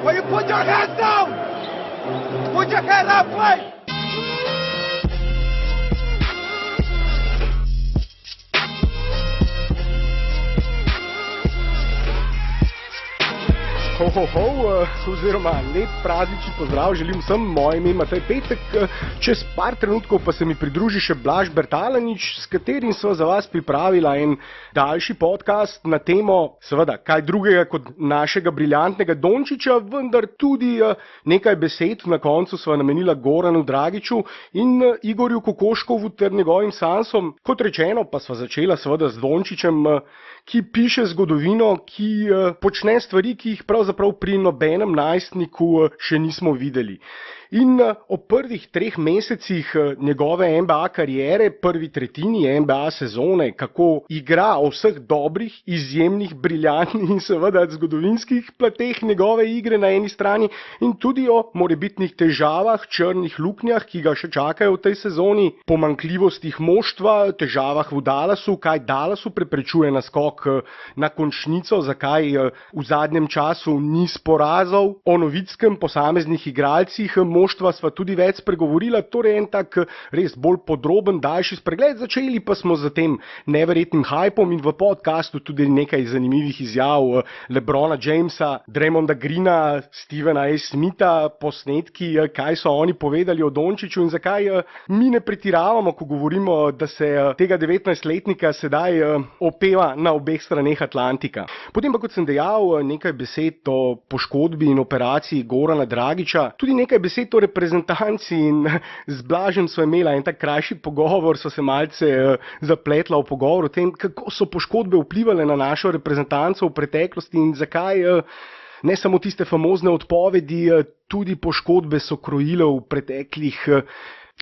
Will you put your hands down? Put your hands up, please! Oziroma lep praznični pozdrav želim vsem, moje ime je Matej Petek, čez par trenutkov pa se mi pridruži še Blaž Bertalanič, s katerim sva za vas pripravila en daljši podcast na temo, seveda, kaj drugega kot našega briljantnega Dončića, vendar tudi nekaj besed na koncu sva namenila Goranu DRAGIČu in Igorju KOKOŠKOVu ter njegovim sansom. Kot rečeno pa sva začela seveda z Dončićem, ki piše zgodovino, ki počne stvari, ki jih pravzaprav pri nobenem najstniku še nismo videli. In o prvih 3 mesecih njegove NBA kariere, prvi tretjini NBA sezone, kako igra o vseh dobrih, izjemnih, briljantnih in seveda zgodovinskih plateh njegove igre na eni strani in tudi o morebitnih težavah, črnih luknjah, ki ga še čakajo v tej sezoni, pomanjkljivostih moštva, težavah v Dallasu, kaj Dallasu preprečuje naskok na končnico, zakaj v zadnjem času ni porazov, o Novickem, posameznih igralcih moštva sva tudi več spregovorila, torej en tak res bolj podroben, daljši spregled. Začeli pa smo z tem neverjetnim hypom in v podcastu tudi nekaj zanimivih izjav LeBrona Jamesa, Draymonda Greena, Stephena A Smitha, posnetki, kaj so oni povedali o Dončiću in zakaj mi ne pretiravamo, ko govorimo, da se tega 19-letnika sedaj opeva na obeh straneh Atlantika. Potem pa, kot sem dejal, nekaj besed o poškodbi in operaciji Gorana DRAGIČA, tudi nekaj besed o reprezentanci in z Blažem sva imela en tak krajši pogovor, sva se malce zapletla v pogovor o tem, kako so poškodbe vplivale na našo reprezentanco v preteklosti in zakaj ne samo tiste famozne odpovedi, tudi poškodbe so krojile v preteklih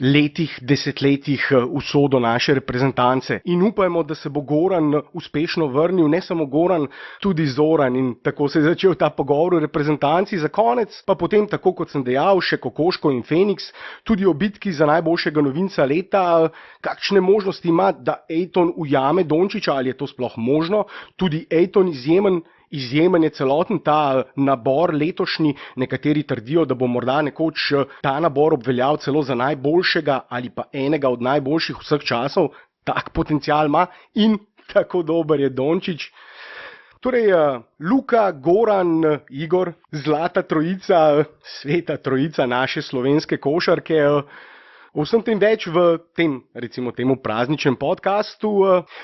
letih, desetletjih usodo naše reprezentance. In upajmo, da se bo Goran uspešno vrnil, ne samo Goran, tudi Zoran, in tako se je začel ta pogovor o reprezentanci. Za konec pa potem, tako kot sem dejal, še Kokoško in Feniks, tudi o bitki za najboljšega novinca leta, kakšne možnosti ima, da Ayton ujame Dončića, ali je to sploh možno, tudi Ayton izjemen je celoten ta nabor letošnji, nekateri trdijo, da bo morda nekoč ta nabor obveljal celo za najboljšega ali pa enega od najboljših vseh časov, tak potencial ima in tako dober je Dončić. Torej, Luka, Goran, Igor, zlata trojica, sveta trojica naše slovenske košarke. O vsem tem več v tem, recimo temu prazničnem podcastu.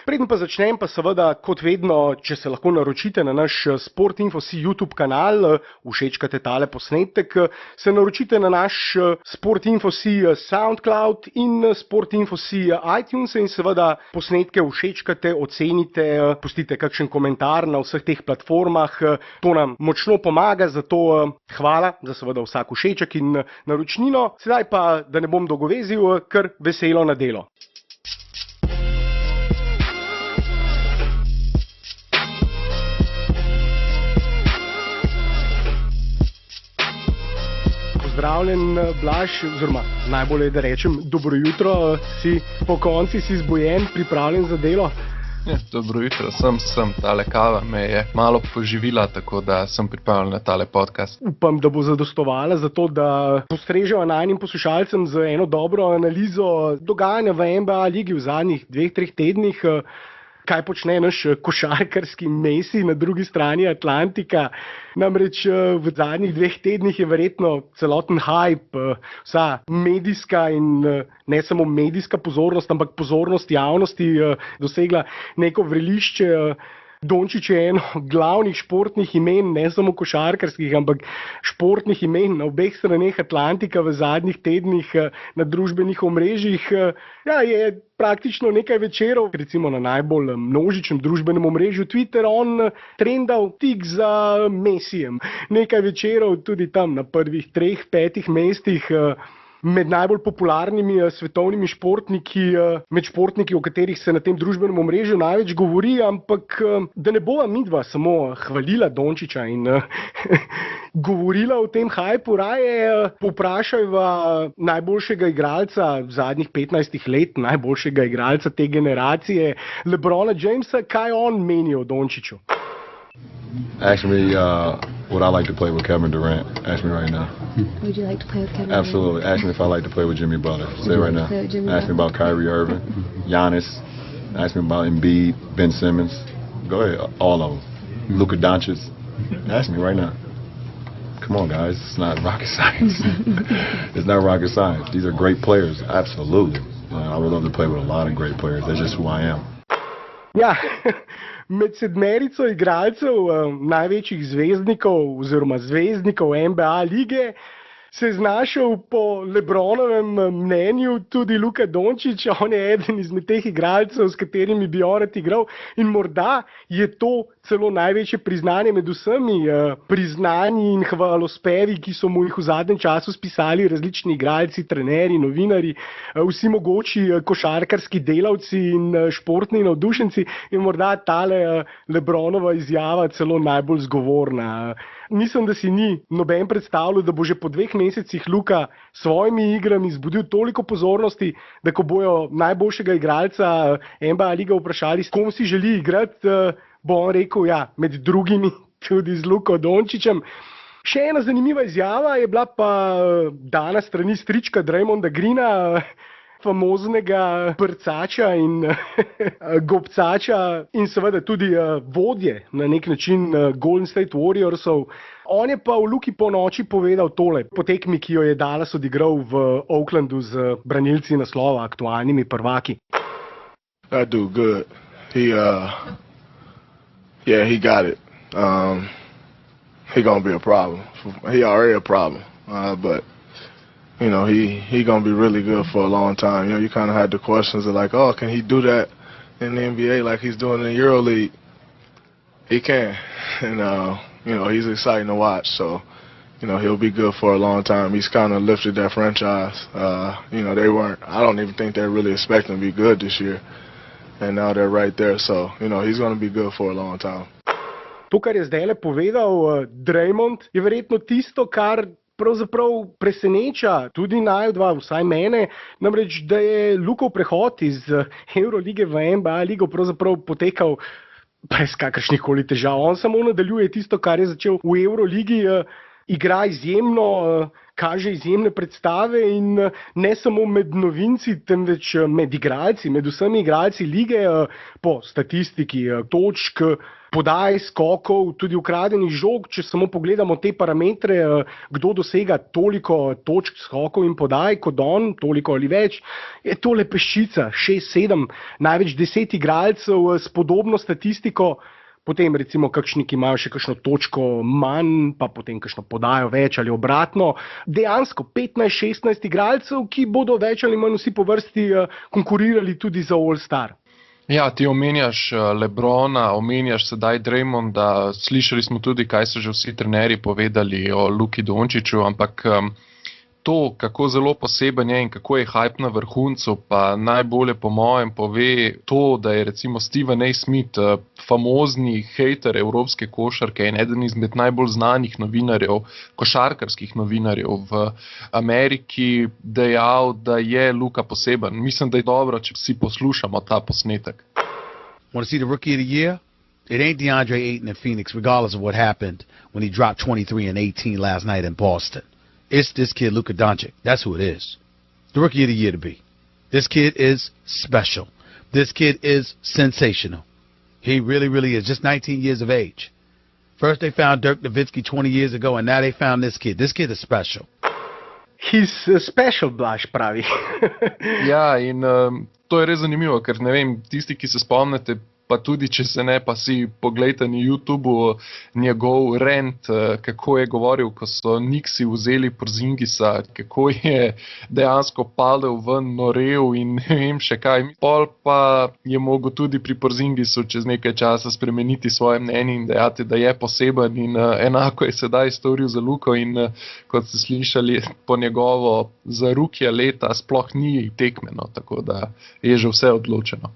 Preden pa začnem, pa seveda, kot vedno, če se lahko naročite na naš Sportinfo.si YouTube kanal, všečkate tale posnetek, se naročite na naš Sportinfo.si SoundCloud in Sportinfo.si iTunes in seveda posnetke všečkate, ocenite, pustite kakšen komentar na vseh teh platformah. To nam močno pomaga, zato hvala za seveda vsak všeček in naročnino. Sedaj pa, da ne bom dolgovezil, kar veselo na delo. Pozdravljen, Blaž, oziroma najbolje da rečem dobro jutro, si po konci, si zbojen, pripravljen za delo? Ja, dobro jutro, sem tale kava me je malo poživila, tako da sem pripravljen na tale podcast. Upam, da bo zadostovala za to, da postreževa najnim poslušalcem z eno dobro analizo dogajanja v NBA ligi v zadnjih 2-3 tednih. Kaj počne naš košarkarski Messi na drugi strani Atlantika. Namreč v zadnjih 2 tednih je verjetno celoten hype, vsa medijska in ne samo medijska pozornost, ampak pozornost javnosti dosegla neko vrelišče. Dončić je eno glavnih športnih imen, ne samo košarkarskih, ampak športnih imen na obeh straneh Atlantika v zadnjih tednih na družbenih omrežjih. Ja, je praktično nekaj večerov, recimo na najbolj množičnem družbenem omrežju Twitter, on trendal tik za Messijem. Nekaj večerov tudi tam na prvih 3-5 mestih. Med najbolj popularnimi svetovnimi športniki, med športniki, o katerih se na tem družbenem omrežju največ govori, ampak da ne bova midva samo hvalila Dončića in govorila o tem hajpu, raje povprašajva najboljšega igralca zadnjih 15 let, najboljšega igralca te generacije, LeBrona Jamesa, kaj on meni o Dončiću. Actually, Would I like to play with Kevin Durant? Ask me right now. Would you like to play with Kevin Absolutely. Ask me if I like to play with Jimmy Butler. Say it right now. Ask me about Kyrie Irving, Giannis. Ask me about Embiid, Ben Simmons. Go ahead, all of them. Luka DONČIĆ. Ask me right now. Come on, guys. It's not rocket science. It's not rocket science. These are great players. Absolutely. I would love to play with a lot of great players. That's just who I am. Ja, med sedmerico igralcev največjih zvezdnikov oziroma zvezdnikov NBA lige se je znašel po LeBronovem mnenju tudi Luka DONČIĆ. On je eden izmed teh igralcev, s katerimi bi on rad igral, in morda je to celo največje priznanje med vsemi priznanji in hvalospevi, ki so mu jih v zadnjem času spisali različni igralci, trenerji, novinarji, vsi mogoči košarkarski delavci in športni navdušenci, in morda tale LeBronova izjava celo najbolj zgovorna. Mislim, da si ni noben predstavljal, da bo že po 2 mesecih Luka s svojimi igrami zbudil toliko pozornosti, da ko bojo najboljšega igralca NBA liga vprašali, s kom si želi igrati, bo on rekel, ja, med drugimi tudi z Luko DONČIČem. Še ena zanimiva izjava je bila pa dana strani strička Draymonda Greena, famoznega prcača in gobcača in seveda tudi vodje na nek način Golden State Warriorsov. On je pa v Luki po noči povedal tole, po tekmi, ki jo je Dallas odigral v Oaklandu z branilci naslova, aktualnimi prvaki. That dude good. He got it. He gonna be a problem. He already a problem, but you know, he gonna be really good for a long time. You know, you kind of had the questions of like, oh, can he do that in the NBA like he's doing in the EuroLeague? He can, and you know, he's exciting to watch. So, you know, he'll be good for a long time. He's kind of lifted that franchise. You know, I don't even think they're really expecting to be good this year, and now they're right there. So, you know, he's gonna be good for a long time. To, kar je zdajle povedal Draymond, je verjetno tisto, kar pravzaprav preseneča tudi naju dva, vsaj mene, namreč, da je Lukov prehod iz Eurolige v NBA ligo pravzaprav potekal brez kakršnikoli težav. On samo nadaljuje tisto, kar je začel v Euroligi, igra izjemno, kaže izjemne predstave in ne samo med novinci, temveč med igralci, med vsemi igralci lige, po statistiki točk, podaj, skokov, tudi ukradenih žog. Če samo pogledamo te parametre, kdo dosega toliko točk, skokov in podaj kot on, toliko ali več, je tole peščica, 6-7, največ 10 igralcev s podobno statistiko, potem recimo kakšni, ki imajo še kakšno točko manj, pa potem kakšno podajo več ali obratno. Dejansko 15-16 igralcev, ki bodo več ali manj vsi po vrsti konkurirali tudi za All-Star. Ja, ti omenjaš LeBrona, omenjaš sedaj Draymonda, slišali smo tudi, kaj so že vsi trenerji povedali o Luki DONČIČu, ampak to, kako zelo poseben je in kako je hype na vrhuncu, pa najbolje po mojem pove to, da je recimo Stephen A. Smith, famozni hejter evropske košarke in eden izmed najbolj znanih novinarjev, košarkarskih novinarjev v Ameriki, dejal, da je Luka poseben. Mislim, da je dobro, če si poslušamo ta posnetek. Want to see the rookie of the year? It ain't Deandre Ayton in Phoenix, regardless of what happened when he dropped 23 and 18 last night in Boston. It's this kid, Luka DONČIČ. That's who it is. The rookie of the year to be. This kid is special. This kid is sensational. He really, really is. Just 19 years of age. First they found Dirka Nowitzkega 20 years ago, and now they found this kid. This kid is special. He's special, Blaž pravi. Ja, in to je res zanimivo, ker ne vem, tisti, ki se spomnite, pa tudi če se ne, pa si poglejte na YouTubeu njegov rant, kako je govoril, ko so Knicksi vzeli Porzingisa, kako je dejansko padel ven, norel in ne vem še kaj. Pol pa je mogel tudi pri Porzingisu čez nekaj časa spremeniti svoje mnenje in dejati, da je poseben, in enako je sedaj storil za Luko in kot ste slišali, po njegovo za rukija leta sploh ni tekmeno, tako da je že vse odločeno.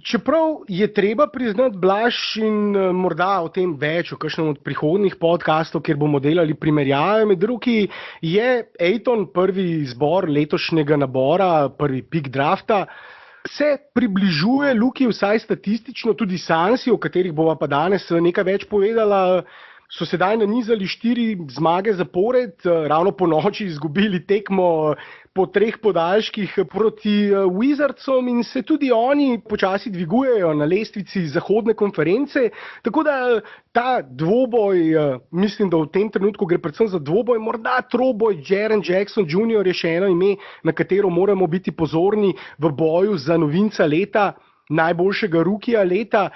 Čeprav je treba priznati, Blaž, in morda o tem več, o kakšnem od prihodnjih podkastov, kjer bomo delali primerjave med drugi, je Ayton, prvi izbor letošnjega nabora, prvi pick drafta, se približuje Luki vsaj statistično, tudi Sansi, o katerih bova pa danes nekaj več povedala, so sedaj nanizali 4 zmage zapored, ravno po noči izgubili tekmo po 3 podaljških proti Wizardsom in se tudi oni počasi dvigujejo na lestvici zahodne konference, tako da ta dvoboj, mislim, da v tem trenutku gre predvsem za dvoboj, morda troboj Jaren Jackson Jr. je še eno ime, na katero moramo biti pozorni v boju za novinca leta, najboljšega rukija leta.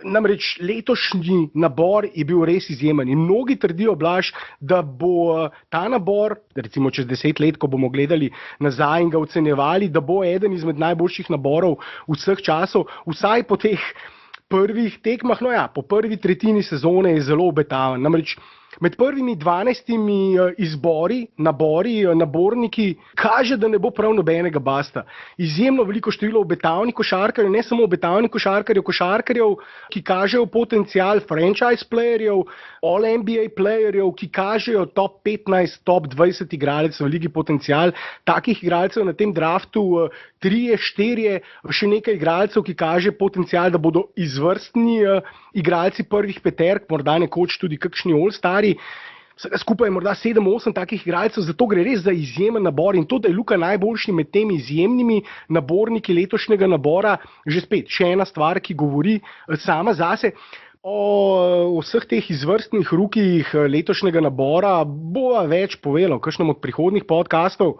Namreč letošnji nabor je bil res izjemen in mnogi trdijo, Blaž, da bo ta nabor, recimo čez 10 let, ko bomo gledali nazaj in ga ocenjevali, da bo eden izmed najboljših naborov vseh časov, vsaj po teh prvih tekmah, po prvi tretjini sezone je zelo obetaven. Namreč med prvimi 12 izbori, naborniki, kaže, da ne bo prav nobenega basta. Izjemno veliko število obetavnih košarkarjev, ne samo obetavnih košarkarjev, ki kažejo potencial franchise playerjev, all-NBA playerjev, ki kažejo top 15, top 20 igralcev v ligi potencial. Takih igralcev na tem draftu 3, 4, še nekaj igralcev, ki kaže potencial, da bodo izvrstni igralci prvih peterk, morda nekoč tudi kakšni all-stari. Vsega skupaj je morda 7-8 takih igralcev, zato gre res za izjemen nabor in to, da je Luka najboljši med temi izjemnimi naborniki letošnjega nabora, že spet še ena stvar, ki govori sama zase. O vseh teh izvrstnih rukijih letošnjega nabora bova več povedala v kakšnem od prihodnjih podkastov.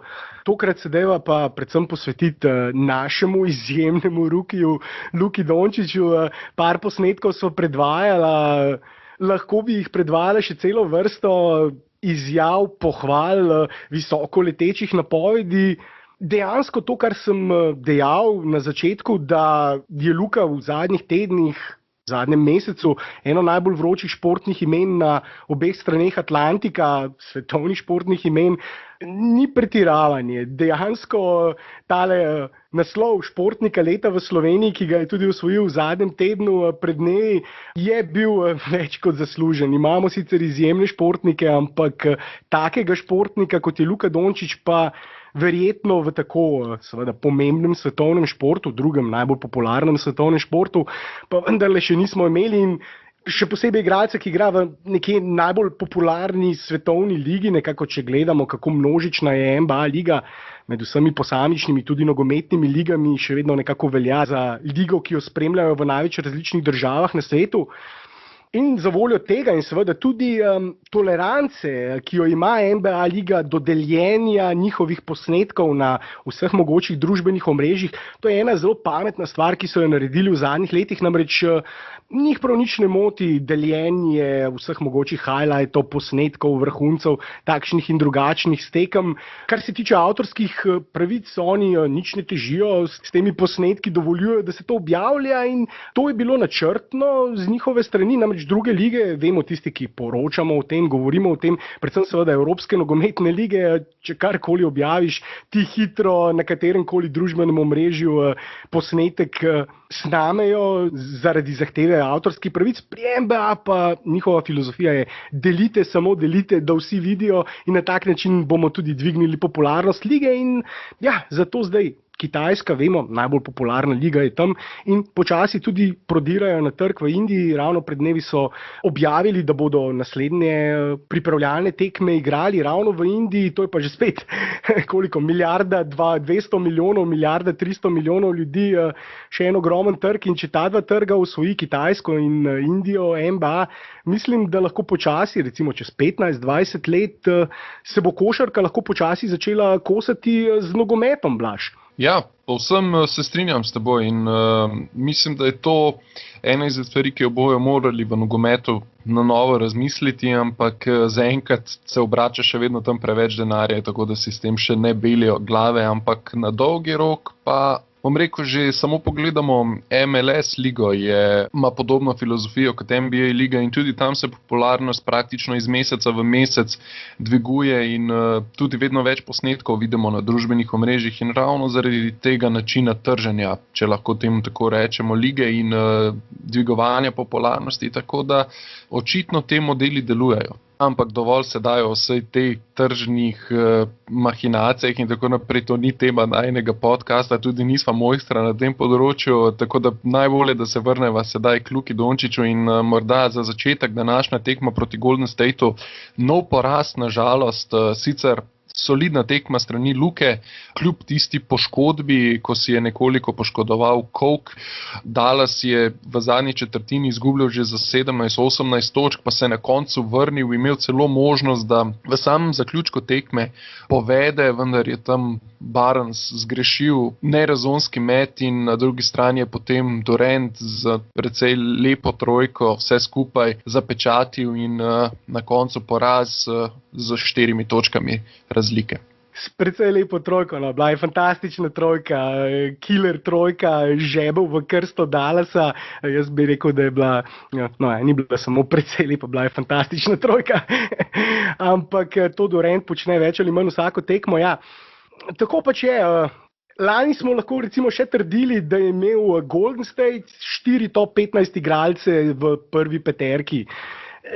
Tokrat se deva pa predvsem posvetiti našemu izjemnemu rukiju Luki DONČIĆu. Par posnetkov so predvajala, lahko bi jih predvajala še celo vrsto izjav, pohval, visoko letečih napovedi. Dejansko to, kar sem dejal na začetku, da je Luka v zadnjih tednih, v zadnjem mesecu eno najbolj vročih športnih imen na obeh straneh Atlantika, svetovnih športnih imen, ni pretiravanje. Dejansko tale naslov športnika leta v Sloveniji, ki ga je tudi osvojil v zadnjem tednu pred dnevi, je bil več kot zaslužen. Imamo sicer izjemne športnike, ampak takega športnika, kot je Luka DONČIĆ, pa verjetno v tako seveda pomembnem svetovnem športu, drugem najbolj popularnem svetovnem športu, pa vendarle še nismo imeli in še posebej igralca, ki igra v nekje najbolj popularni svetovni ligi, nekako če gledamo, kako množična je NBA liga, med vsemi posamičnimi, tudi nogometnimi ligami, še vedno nekako velja za ligo, ki jo spremljajo v največ različnih državah na svetu. In za voljo tega in seveda tudi tolerance, ki jo ima NBA liga do deljenja njihovih posnetkov na vseh mogočih družbenih omrežjih, to je ena zelo pametna stvar, ki so jo naredili v zadnjih letih, namreč njih prav nič ne moti deljenje vseh mogočih highlightov, posnetkov, vrhuncev, takšnih in drugačnih stekem. Kar se tiče avtorskih pravic, oni nič ne težijo, s temi posnetki dovoljujejo, da se to objavlja in to je bilo načrtno z njihove strani, namreč druge lige, vemo tisti, ki poročamo o tem, govorimo o tem, predvsem seveda Evropske nogometne lige, če karkoli objaviš, ti hitro na katerem koli družbenem omrežju posnetek snamejo zaradi zahteve avtorskih pravic. Pri NBA pa njihova filozofija je delite, samo delite, da vsi vidijo in na tak način bomo tudi dvignili popularnost lige in ja, zato zdaj Kitajska, vemo, najbolj popularna liga je tam in počasi tudi prodirajo na trg v Indiji. Ravno pred dnevi so objavili, da bodo naslednje pripravljalne tekme igrali ravno v Indiji. To je pa že spet koliko, milijarda 200 milijonov, milijarda 300 milijonov ljudi, še en ogromen trg in če ta dva trga osvoji Kitajsko in Indijo, NBA, mislim, da lahko počasi, recimo čez 15-20 let, se bo košarka lahko počasi začela kosati z nogometom, Blaž. Ja, povsem se strinjam s teboj in mislim, da je to ena izmed stvari, ki jo bojo morali v nogometu na novo razmisliti, ampak zaenkrat se obrača še vedno tam preveč denarja, tako da si s tem še ne belijo glave, ampak na dolgi rok pa, bom rekel, že samo pogledamo MLS ligo, ima podobno filozofijo kot NBA liga in tudi tam se popularnost praktično iz meseca v mesec dviguje in tudi vedno več posnetkov vidimo na družbenih omrežjih in ravno zaradi tega načina trženja, če lahko temu tako rečemo, lige in dvigovanja popularnosti, tako da očitno te modeli delujejo. ampak dovolj se dajo vsej tej tržnih mahinacijah in tako naprej, to ni tema najnega podcasta, tudi nisva mojstra na tem področju, tako da najbolje, da se vrneva sedaj k Luki Dončiću in morda za začetek današnja tekma proti Golden Stateu, nov poraz na žalost, sicer solidna tekma strani Luke, kljub tisti poškodbi, ko si je nekoliko poškodoval Kako. Dallas je v zadnji četrtini izgubljal že za 17-18 točk, pa se na koncu vrnil, imel celo možnost, da v samem zaključku tekme povede, vendar je tam Barnes zgrešil nerazumski met in na drugi strani je potem Durant z precej lepo trojko vse skupaj zapečatil in na koncu poraz z 4 točkami razlike. S precej lepo trojko, no, bila je fantastična trojka, killer trojka, žebel v krsto Dallasa, jaz bi rekel, da je bila, ni bila samo precej lepa, bila je fantastična trojka, ampak to Durant počne več ali manj vsako tekmo, ja. Tako pač je, lani smo lahko recimo še trdili, da je imel Golden State 4 top 15 igralce v prvi peterki.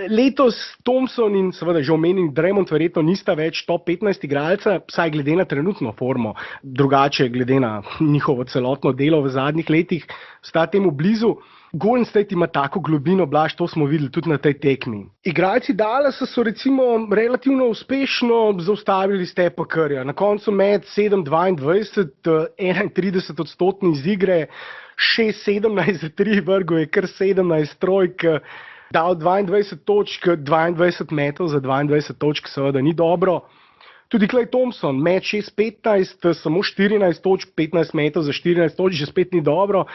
Letos Thompson in seveda že omenjen Draymond verjetno nista več top 15 igralca, vsaj glede na trenutno formo, drugače glede na njihovo celotno delo v zadnjih letih, sta temu blizu. Golden State ima tako globino, Blaž, to smo videli tudi na tej tekmi. Igralci Dallasa so recimo relativno uspešno zaustavili Stepha Curryja. Na koncu med 7-22, 31% iz igre, 6-17 za 3 vrgel je kar 17 trojk, dal 22 točk, 22 metov za 22 točk, seveda ni dobro. Tudi Klay Thompson, med 6-15, samo 14 točk, 15 metov za 14 točk, že spet ni dobro.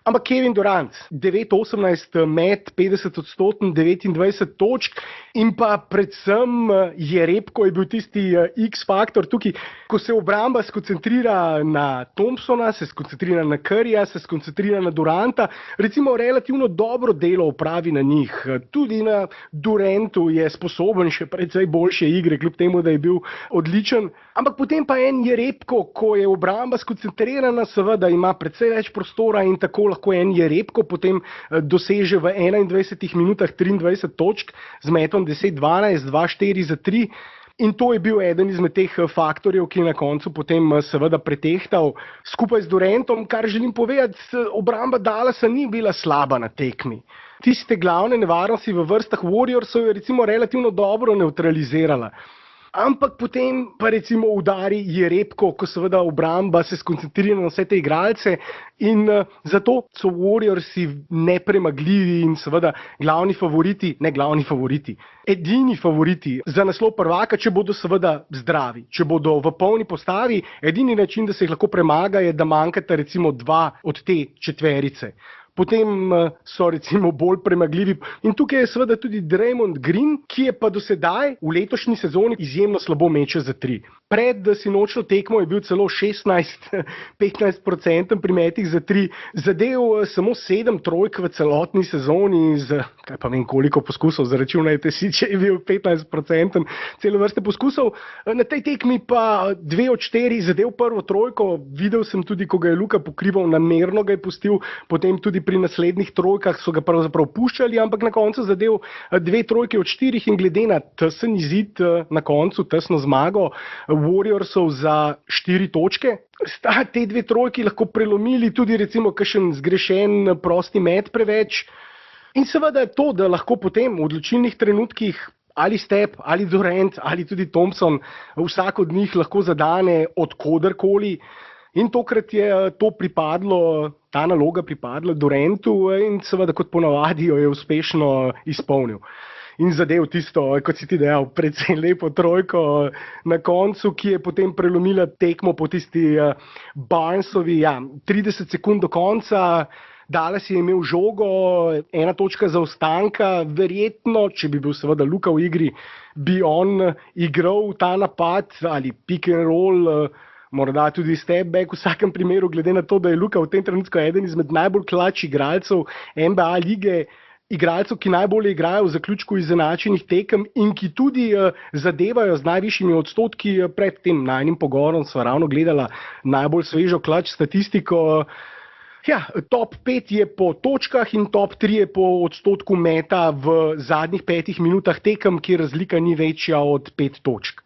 Ampak Kevin Durant, 9-18 med, 50%, 29 točk in pa predvsem Jerebko je bil tisti X-faktor tukaj, ko se obramba skoncentrira na Thompsona, se skoncentrira na Curryja, se skoncentrira na Duranta, recimo relativno dobro delo opravi na njih. Tudi na Durantu je sposoben še precej boljše igre, kljub temu, da je bil odličen. Ampak potem pa en Jerebko, ko je obramba skoncentrirana, seveda ima precej več prostora in tako lahko en Jerebko potem doseže v 21 minutah 23 točk z metom 10-12, 2-4 za 3. In to je bil eden izmed teh faktorjev, ki je na koncu potem seveda pretehtal skupaj z Durantom, kar želim povedati, obramba Dallasa ni bila slaba na tekmi. Tiste glavne nevarnosti v vrstah Warriorsov je recimo relativno dobro neutralizirala. Ampak potem pa recimo udari Jerebko, ko seveda obramba se skoncentrira na vse te igralce in zato so Warriorsi nepremagljivi in seveda edini favoriti za naslov prvaka, če bodo seveda zdravi, če bodo v polni postavi. Edini način, da se jih lahko premaga, je, da manjkata recimo 2 od te četverice. Potem so recimo bolj premagljivi. In tukaj je seveda tudi Draymond Green, ki je pa do sedaj v letošnji sezoni izjemno slabo meče za 3. Pred sinočno tekmo je bil celo 16-15% pri metih za 3, zadev samo 7 trojk v celotni sezoni z, kaj pa vem koliko poskusov, zaračunajte si, če je bil 15%, celo vrste poskusov. Na tej tekmi pa 2 od 4 zadev prvo trojko, videl sem tudi, ko ga je Luka pokrival, namerno ga je pustil, potem tudi pri naslednjih trojkah so ga pravzaprav puščali, ampak na koncu zadev 2 trojke od 4 in glede na tesen izid na koncu, tesno zmago Warriorsov za 4 točke, sta te 2 trojki lahko prelomili tudi recimo kakšen zgrešen prosti met preveč. In seveda to, da lahko potem v odločilnih trenutkih ali Steph, ali Durant, ali tudi Thompson, vsak od njih lahko zadane od koderkoli. In tokrat je ta naloga pripadla Durantu in seveda kot ponavadi jo je uspešno izpolnil. In zadev tisto, kot si ti dejal, predvsem lepo trojko na koncu, ki je potem prelomila tekmo po tisti Barnesovi, 30 sekund do konca. Dallas je imel žogo, 1 točka zaostanka, verjetno, če bi bil seveda Luka v igri, bi on igral ta napad ali pick and roll, morda tudi step back, v vsakem primeru, glede na to, da je Luka v tem trenutku eden izmed najbolj klač igralcev NBA lige, igralcev, ki najbolje igrajo v zaključku izenačenih tekem in ki tudi zadevajo z najvišjimi odstotki. Pred tem najnim pogovorom sva ravno gledala najbolj svežo klač statistiko. Ja, top 5 je po točkah in top 3 je po odstotku meta v zadnjih 5 minutah tekem, kjer razlika ni večja od 5 točk.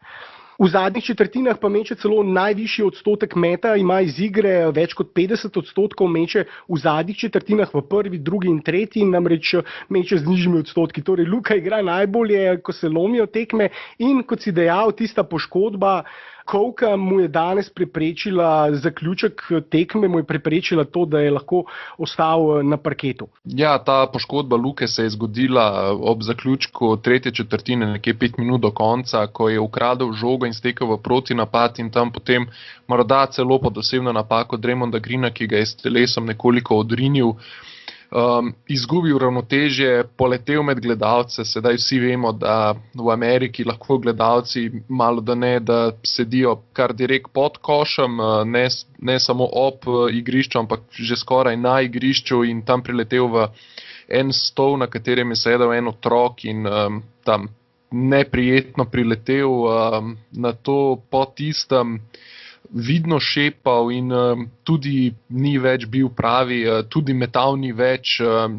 V zadnjih četrtinah pa meče celo najvišji odstotek meta, ima iz igre več kot 50% meče v zadnjih četrtinah, v prvi, drugi in tretji, namreč meče z nižjimi odstotki. Torej, Luka igra najbolje, ko se lomijo tekme in kot si dejal, tista poškodba Koka mu je danes preprečila zaključek tekme, mu je preprečila to, da je lahko ostal na parketu. Ja, ta poškodba Luke se je zgodila ob zaključku tretje četrtine, nekje 5 minut do konca, ko je ukradel žogo in stekel v protinapad in tam potem morda celo pod osebno napako Draymonda Greena, ki ga je s telesom nekoliko odrinil. Izgubil ravnotežje, poletel med gledalce. Sedaj vsi vemo, da v Ameriki lahko gledalci malo da ne, da sedijo kar direkt pod košem, ne samo ob igrišču, ampak že skoraj na igrišču in tam priletel v en stol, na katerem je sedel en otrok in tam neprijetno priletel, na to po tistem vidno šepal in tudi ni več bil pravi, tudi metal ni več,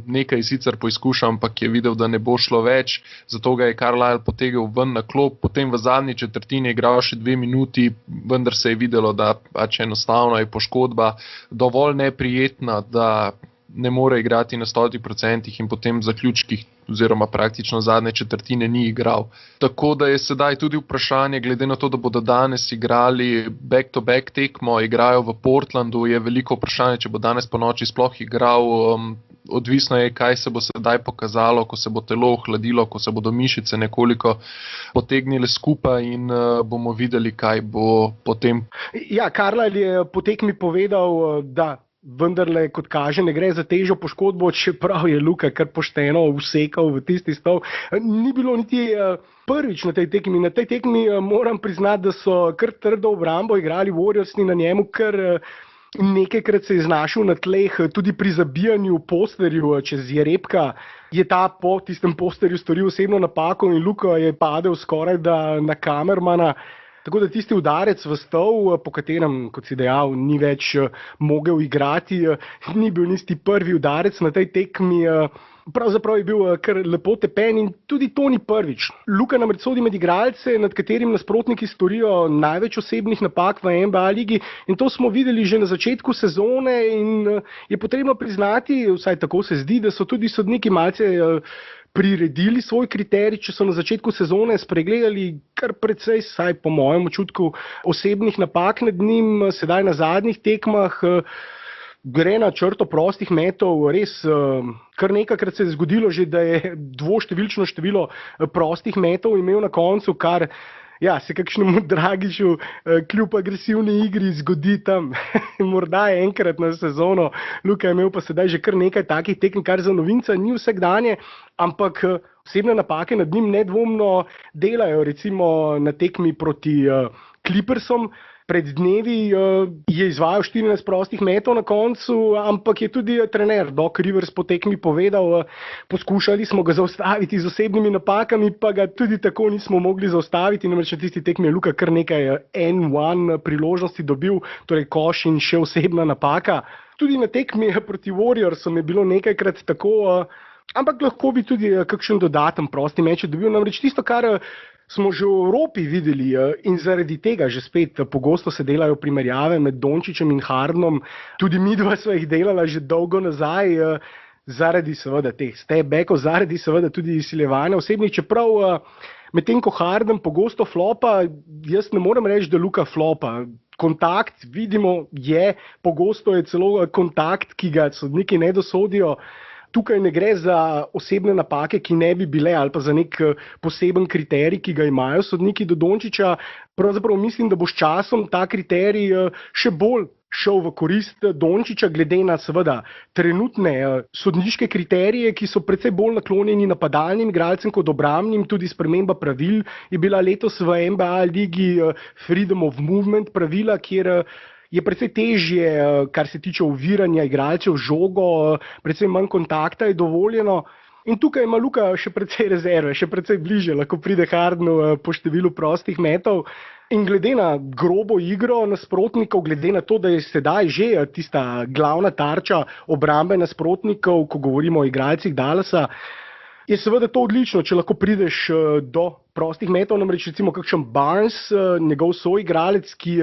nekaj sicer poizkušal, ampak je videl, da ne bo šlo več, zato ga je Carlisle potegal ven na klop, potem v zadnji četrtini je igral še 2 minuti, vendar se je videlo, da pač enostavno je poškodba dovolj neprijetna, da ne more igrati na 100% in potem v zaključkih oziroma praktično zadnje četrtine ni igral. Tako da je sedaj tudi vprašanje, glede na to, da bodo danes igrali back-to-back tekmo, igrajo v Portlandu, je veliko vprašanje, če bo danes po noči sploh igral. Odvisno je, kaj se bo sedaj pokazalo, ko se bo telo ohladilo, ko se bodo mišice nekoliko potegnile skupaj in bomo videli, kaj bo potem. Ja, Carlisle je po tekmi povedal, da vendarle, kot kaže, ne gre za težjo poškodbo, čeprav je Luka kar pošteno usekal v tisti stol. Ni bilo niti prvič na tej tekmi. Na tej tekmi moram priznati, da so kar trdo obrambo igrali Warriorsi na njemu, ker nekajkrat se je znašel na tleh, tudi pri zabijanju posterju čez Jerebka. Je ta po tistem posterju storil osebno napako in Luka je padel skoraj da na kamermana. Tako da tisti udarec v stol, po katerem, kot si dejal, ni več mogel igrati, ni bil niti prvi udarec na tej tekmi. Pravzaprav je bil kar lepo tepen in tudi to ni prvič. Luka namreč sodi med igralce, nad katerim nasprotniki storijo največ osebnih napak v NBA ligi in to smo videli že na začetku sezone in je potrebno priznati, vsaj tako se zdi, da so tudi sodniki malce priredili svoj kriterij, če so na začetku sezone spregledali kar precej, saj po mojem občutku, osebnih napak nad njim, sedaj na zadnjih tekmah gre na črto prostih metov, res kar nekajkrat se je zgodilo že, da je dvoštevilčno število prostih metov imel na koncu, kar se kakšnemu Dragiću kljub agresivni igri zgodi tam morda enkrat na sezono. Luka je imel pa sedaj že kar nekaj takih tekem, kar za novinca ni vsakdanje, ampak osebne napake nad njim nedvomno delajo. Recimo na tekmi proti Clippersom pred dnevi je izvajal 14 prostih metov na koncu, ampak je tudi trener Doc Rivers po tekmi povedal, poskušali smo ga zaustaviti z osebnimi napakami, pa ga tudi tako nismo mogli zaustaviti. Namreč na tisti tekmi je Luka kar nekaj N1 priložnosti dobil, torej koš in še osebna napaka. Tudi na tekmi proti Warriorsom je bilo nekajkrat tako, ampak lahko bi tudi kakšen dodaten prosti meč dobil. Namreč tisto, kar smo že v Evropi videli in zaradi tega že spet pogosto se delajo primerjave med Dončićem in Hardenom. Tudi midva sva jih delala že dolgo nazaj, zaradi seveda teh step backov, zaradi seveda tudi izsiljevanja osebnih, čeprav medtem ko Harden pogosto flopa, jaz ne morem reči, da Luka flopa. Kontakt, vidimo, pogosto je celo kontakt, ki ga sodniki ne dosodijo. Tukaj ne gre za osebne napake, ki ne bi bile, ali pa za nek poseben kriterij, ki ga imajo sodniki do Dončića. Pravzaprav mislim, da bo s časom ta kriterij še bolj šel v korist Dončića, glede na seveda trenutne sodniške kriterije, ki so precej bolj naklonjeni napadalnim igralcem kot obrambnim. Tudi sprememba pravil je bila letos v NBA ligi Freedom of Movement pravila, kjer je precej težje, kar se tiče oviranja igralcev žogo, precej manj kontakta je dovoljeno. In tukaj ima Luka še precej rezerve, še precej bliže, lahko pride Hardenu po številu prostih metov. In glede na grobo igro nasprotnikov, glede na to, da je sedaj že tista glavna tarča obrambe nasprotnikov, ko govorimo o igralcih Dallasa, je seveda to odlično, če lahko prideš do prostih metov, namreč recimo kakšen Barnes, njegov soigralec, ki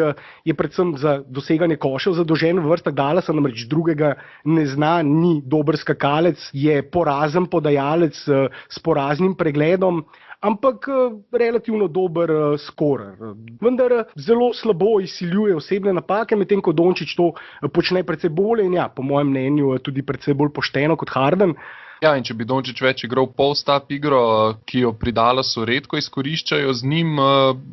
je predvsem za doseganje košev zadolžen v vrstah Dallasa, namreč drugega ne zna, ni dober skakalec, je porazen podajalec s poraznim pregledom, ampak relativno dober skorer. Vendar zelo slabo izsiljuje osebne napake, medtem ko Dončić to počne precej bolje in po mojem mnenju tudi precej bolj pošteno kot Harden. Ja, in če bi Dončić več igral post-up igro, ki jo pri Dallasu redko izkoriščajo, z njim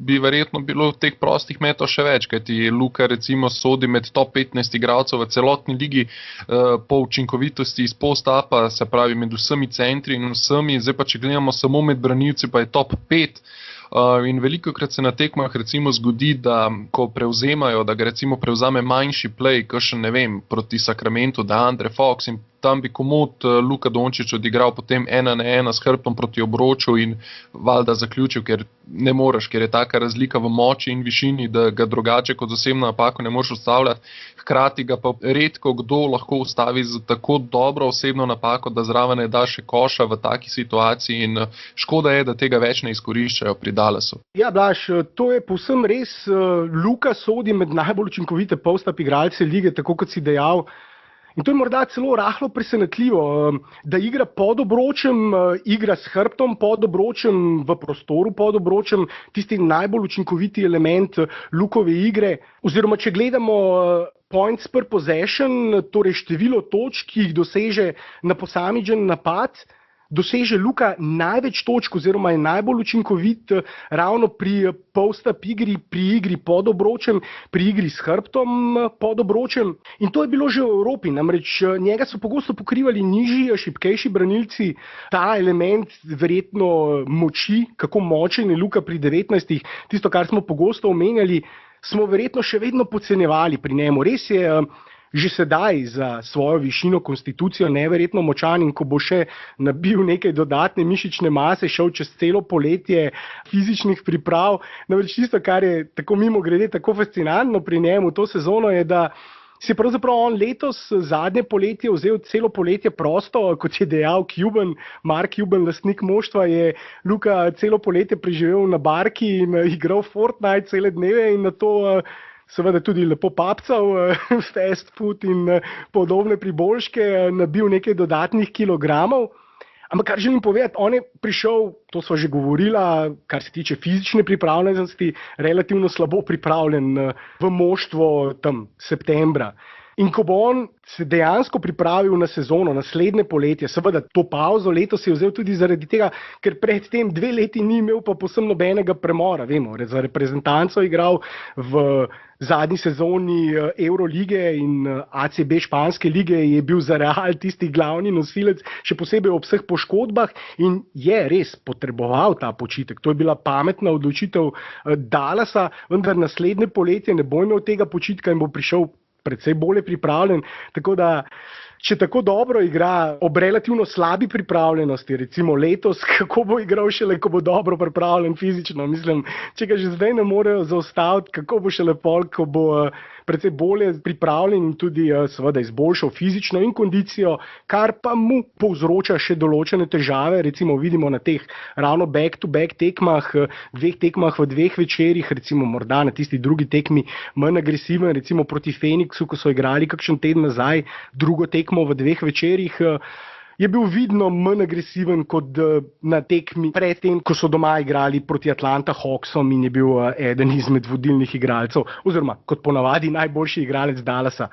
bi verjetno bilo teh prostih metov še več, kajti Luka recimo sodi med top 15 igralcev v celotni ligi po učinkovitosti iz post-upa, se pravi med vsemi centri in vsemi, zdaj pa če gledamo samo med branilci, pa je top 5. In velikokrat se na tekmah recimo zgodi, da ko prevzemajo, da ga recimo prevzame manjši play, kakšen ne vem, proti Sacramentu, Deandre Fox, in tam bi komod Luka DONČIĆ odigral potem 1-1 s hrbtom proti obroču in valjda zaključil, ker ne moreš, ker je taka razlika v moči in višini, da ga drugače kot osebno napako ne moreš ustavljati. Hkrati ga pa redko kdo lahko ustavi z tako dobro osebno napako, da zraven ne da še koša v taki situaciji in škoda je, da tega več ne izkoriščajo pri Dallasu. Ja, Blaž, to je povsem res. Luka sodi med najbolj učinkovite post-up igralce lige, tako kot si dejal. In to je morda celo rahlo presenetljivo, da igra pod obročem, igra s hrbtom pod obročem, v prostoru pod obročem, tisti najbolj učinkoviti element Lukove igre. Oziroma, če gledamo points per possession, torej število točk, ki jih doseže na posamičen napad, doseže Luka največ točk oziroma je najbolj učinkovit ravno pri post-up igri, pri igri pod obročem, pri igri s hrbtom pod obročem. In to je bilo že v Evropi, namreč njega so pogosto pokrivali nižji, šibkejši branilci. Ta element verjetno moči, kako močen je Luka pri 19, tisto, kar smo pogosto omenjali, smo verjetno še vedno podcenjevali pri njemu. Res je, že sedaj za svojo višino, konstitucijo neverjetno močan in ko bo še nabil nekaj dodatne mišične mase, šel čez celo poletje fizičnih priprav. Namreč tisto, kar je tako mimogrede tako fascinantno pri njemu to sezono, je, da si pravzaprav on letos zadnje poletje vzel celo poletje prosto, kot je dejal Mark Cuban, lastnik moštva, je Luka celo poletje preživel na barki in igral Fortnite cele dneve in na to seveda tudi lepo papcal, fast food in podobne priboljške, nabil nekaj dodatnih kilogramov. Ampak kar želim povedati, on je prišel, to sva že govorila, kar se tiče fizične pripravljenosti, relativno slabo pripravljen v moštvo tam septembra. In ko bo on se dejansko pripravil na sezono, naslednje poletje, seveda to pauzo letos je vzel tudi zaradi tega, ker predtem 2 leti ni imel pa povsem nobenega premora. Vemo, za reprezentanco igral v zadnji sezoni Eurolige in ACB španske lige, je bil za Real tisti glavni nosilec, še posebej ob vseh poškodbah in je res potreboval ta počitek. To je bila pametna odločitev Dallasa, vendar naslednje poletje ne bo imel tega počitka in bo prišel predvsej bolje pripravljen, tako da če tako dobro igra ob relativno slabi pripravljenosti, recimo letos, kako bo igral šele, ko bo dobro pripravljen fizično, mislim, če ga že zdaj ne morejo zaustaviti, kako bo šele pol, ko bo predvsej bolje pripravljen in tudi seveda izboljšal fizično in kondicijo, kar pa mu povzroča še določene težave, recimo vidimo na teh ravno back-to-back tekmah, 2 tekmah v 2 večerih, recimo morda na tisti drugi tekmi manj agresiven, recimo proti Phoenixu, ko so igrali kakšen teden nazaj, drugo tekmo v 2 večerih, je bil vidno manj agresiven kot na tekmi predtem, ko so doma igrali proti Atlanta Hawksom in je bil eden izmed vodilnih igralcev, oziroma kot ponavadi najboljši igralec Dallasa.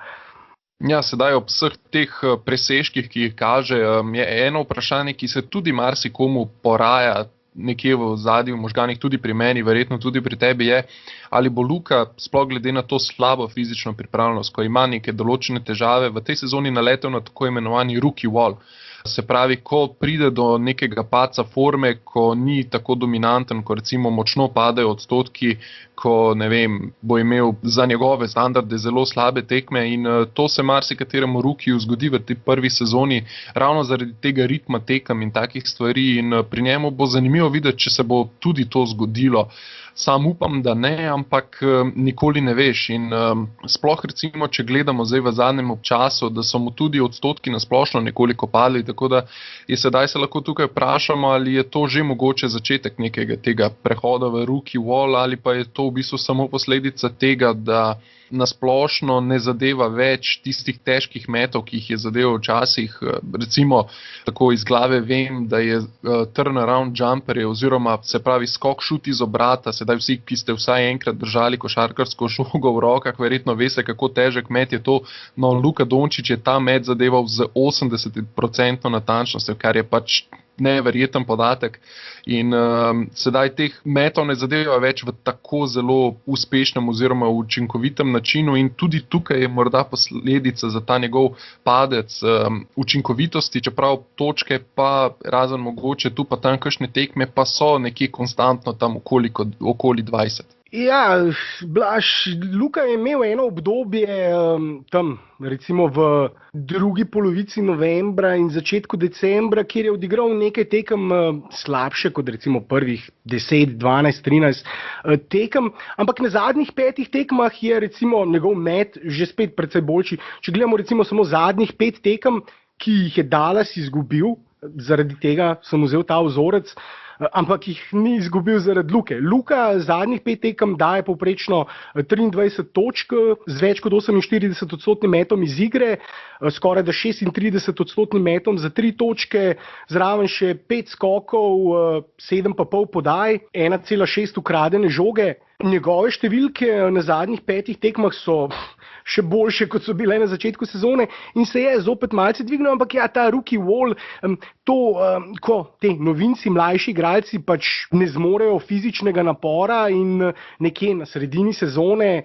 Ja, sedaj ob vseh teh presežkih, ki jih kaže, je eno vprašanje, ki se tudi marsikomu poraja nekje v ozadju, v možganih, tudi pri meni, verjetno tudi pri tebi, je, ali bo Luka, sploh glede na to slabo fizično pripravljenost, ko ima neke določene težave, v tej sezoni naletel na tako imenovani rookie wall. Se pravi, ko pride do nekega padca forme, ko ni tako dominanten, ko recimo močno padejo odstotki, ko ne vem, bo imel za njegove standarde zelo slabe tekme in to se marsikateremu rookiju zgodi v tej prvi sezoni ravno zaradi tega ritma tekem in takih stvari in pri njemu bo zanimivo videti, če se bo tudi to zgodilo. Sam upam, da ne, ampak nikoli ne veš. In sploh recimo, če gledamo zdaj v zadnjem občasu, da so mu tudi odstotki na splošno nekoliko padli, tako da je sedaj se lahko tukaj vprašamo, ali je to že mogoče začetek nekega tega prehoda v rookie wall, ali pa je to v bistvu samo posledica tega, da nasplošno ne zadeva več tistih težkih metov, ki jih je zadeval včasih. Recimo, tako iz glave vem, da je turnaround jumperje oziroma se pravi skok šut iz obrata, sedaj vsi, ki ste vsaj enkrat držali košarkarsko žogo v rokah, verjetno veste, kako težek met je to. No, Luka DONČIĆ je ta met zadeval z 80% natančnostjo, kar je pač neverjeten podatek. In sedaj teh metov ne zadeva več v tako zelo uspešnem oziroma učinkovitem načinu in tudi tukaj je morda posledica za ta njegov padec učinkovitosti, čeprav točke pa razen mogoče tu pa tam kakšne tekme pa so nekje konstantno tam okoli 20. Ja, Blaž, Luka je imel eno obdobje tam recimo v drugi polovici novembra in začetku decembra, kjer je odigral nekaj tekem slabše kot recimo prvih 10, 12, 13 tekem, ampak na zadnjih 5 tekmah je recimo njegov met že spet precej boljši. Če gledamo recimo samo zadnjih 5 tekem, ki jih je Dallas izgubil, zaradi tega sem vzel ta vzorec, ampak jih ni izgubil zaradi Luke. Luka zadnjih 5 tekem daje povprečno 23 točk z več kot 48% metom iz igre, skoraj da 36% metom za 3 točke, zraven še 5 skokov, 7,5 podaj, 1,6 ukradene žoge. Njegove številke na zadnjih 5 tekmah so še boljše, kot so bile na začetku sezone in se je zopet malce dvignil, ampak ja, ta rookie wall, ko te novinci, mlajši igralci pač ne zmorejo fizičnega napora in nekje na sredini sezone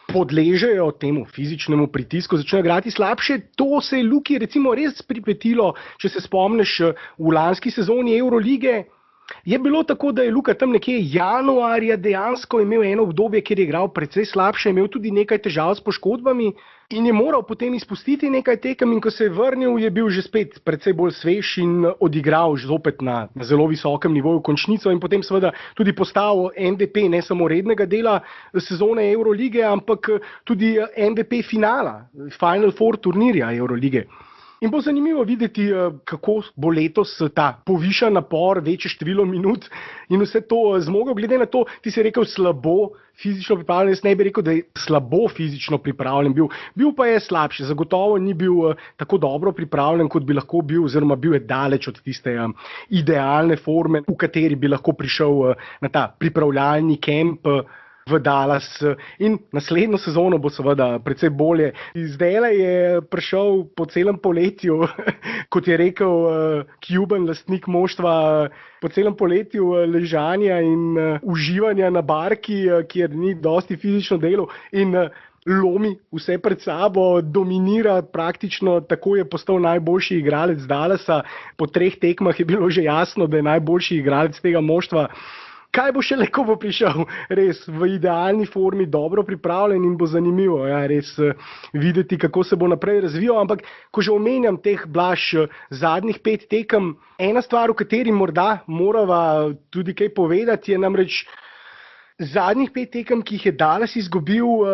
podležejo temu fizičnemu pritisku, začnejo igrati slabše. To se je Luki recimo res pripetilo, če se spomniš v lanski sezoni Eurolige. Je bilo tako, da je Luka tam nekje januarja dejansko imel eno obdobje, kjer je igral precej slabše, imel tudi nekaj težav s poškodbami in je moral potem izpustiti nekaj tekem in ko se je vrnil, je bil že spet precej bolj svež in odigral zopet na zelo visokem nivoju končnico in potem seveda tudi postal MVP ne samo rednega dela sezone Eurolige, ampak tudi MVP finala, Final Four turnirja Eurolige. In bo zanimivo videti, kako bo letos ta povišan napor, večje število minut in vse to zmogel. Glede na to, ti si rekel slabo fizično pripravljen, jaz ne bi rekel, da je slabo fizično pripravljen bil. Bil pa je slabši, zagotovo ni bil tako dobro pripravljen, kot bi lahko bil, oziroma bil je daleč od tiste idealne forme, v kateri bi lahko prišel na ta pripravljalni kemp v Dallas in naslednjo sezono bo seveda precej bolje. Zdajle je prišel po celem poletju, kot je rekel Cuban, lastnik moštva, po celem poletju ležanja in uživanja na barki, kjer ni dosti fizično delo in lomi vse pred sabo, dominira praktično, tako je postal najboljši igralec Dallasa. Po 3 tekmah je bilo že jasno, da je najboljši igralec tega moštva. Kaj bo šele, ko bo prišel res v idealni formi, dobro pripravljen in bo zanimivo res videti, kako se bo naprej razvijal. Ampak, ko že omenjam teh Blaž zadnjih 5 tekem, ena stvar, o kateri morda morava tudi kaj povedati, je namreč zadnjih 5 tekem, ki jih je Dallas izgubil,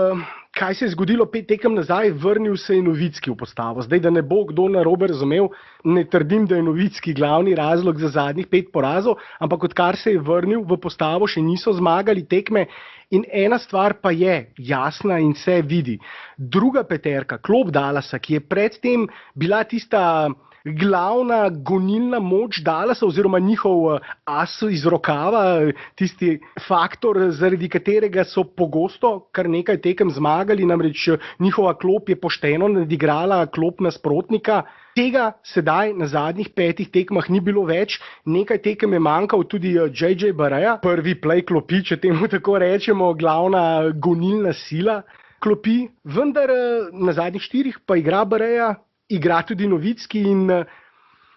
kaj se je zgodilo 5 tekem nazaj, vrnil se je Nowitzki v postavo. Zdaj, da ne bo kdo narobe razumel, ne trdim, da je Nowitzki glavni razlog za zadnjih 5 porazov, ampak odkar se je vrnil v postavo, še niso zmagali tekme. In ena stvar pa je jasna in se vidi. Druga peterka, klop Dallasa, ki je predtem bila tista glavna gonilna moč Dallasa oziroma njihov as iz rokava, tisti faktor, zaradi katerega so pogosto kar nekaj tekem zmagali, namreč njihova klop je pošteno nadigrala klop nasprotnika. Tega sedaj na zadnjih 5 tekmah ni bilo več, nekaj tekem je manjkal tudi JJ Barea, prvi play klopi, če temu tako rečemo, glavna gonilna sila klopi, vendar na zadnjih 4 pa igra Barea, igra tudi Nowitzki in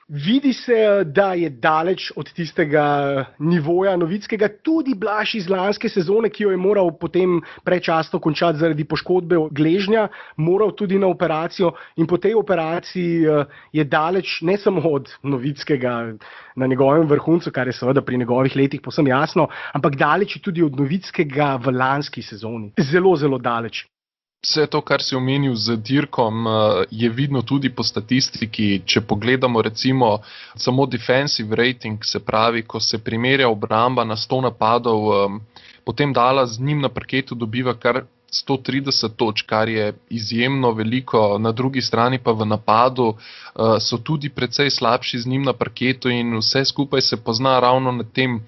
Vidi se, da je daleč od tistega nivoja Nowitzkega, tudi Blaž iz lanske sezone, ki jo je moral potem predčasno končati zaradi poškodbe gležnja, moral tudi na operacijo in po tej operaciji je daleč ne samo od Nowitzkega na njegovem vrhuncu, kar je seveda pri njegovih letih povsem jasno, ampak daleč tudi od Nowitzkega v lanski sezoni. Zelo, zelo daleč. Vse to, kar si omenil z Dirkom, je vidno tudi po statistiki. Če pogledamo recimo samo defensive rating, se pravi, ko se primerja obramba na 100 napadov, potem Dallas z njim na parketu dobiva kar 130 točk, kar je izjemno veliko, na drugi strani pa v napadu so tudi precej slabši z njim na parketu in vse skupaj se pozna ravno na tem.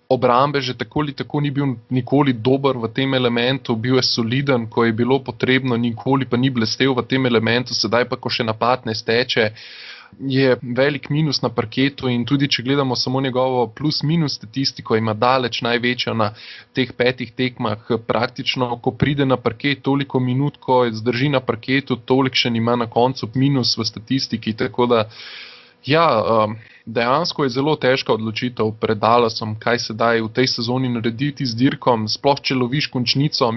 Obrambe že tako ali tako ni bil nikoli dober v tem elementu, bil je soliden, ko je bilo potrebno, nikoli pa ni blestel v tem elementu, sedaj pa, ko še napad ne steče, je velik minus na parketu in tudi, če gledamo samo njegovo plus-minus statistiko, ima daleč največjo na teh 5 tekmah, praktično, ko pride na parket, toliko minut, ko zdrži na parketu, tolikšen ima na koncu minus v statistiki, tako da dejansko je zelo težka odločitev pred Dallasom, kaj se daj v tej sezoni narediti z Dirkom, sploh če loviš končnico,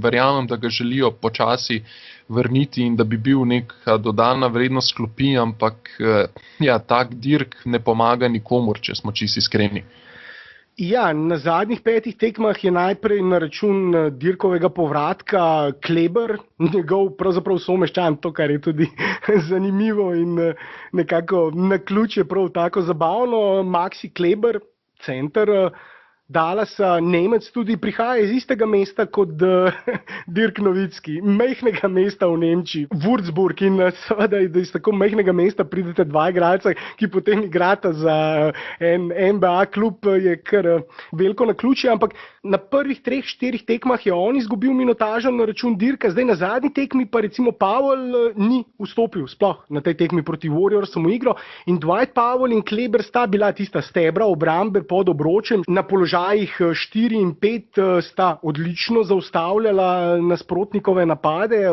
verjamem, da ga želijo počasi vrniti in da bi bil neka dodana vrednost klopi, ampak tak Dirk ne pomaga nikomur, če smo čisto iskreni. Ja, na zadnjih 5 tekmah je najprej na račun Dirkovega povratka Kleber, njegov pravzaprav someščan, to, kar je tudi zanimivo in nekako naključje prav tako zabavno. Maxi Kleber, center Dallasa, Nemec, tudi prihaja iz istega mesta kot Dirk Nowitzki, majhnega mesta v Nemčiji, Würzburg, in seveda iz tako majhnega mesta pridete 2 igralca, ki potem igrata za en NBA klub, je kar veliko naključje, ampak na prvih 3-4 tekmah je on izgubil minutažo na račun Dirka, zdaj na zadnji tekmi pa recimo Powell ni vstopil sploh na tej tekmi proti Warriorsom v igro in Dwight Powell in Kleber sta bila tista stebra obrambe pod obročem, na položajih 4 in 5 sta odlično zaustavljala nasprotnikove napade,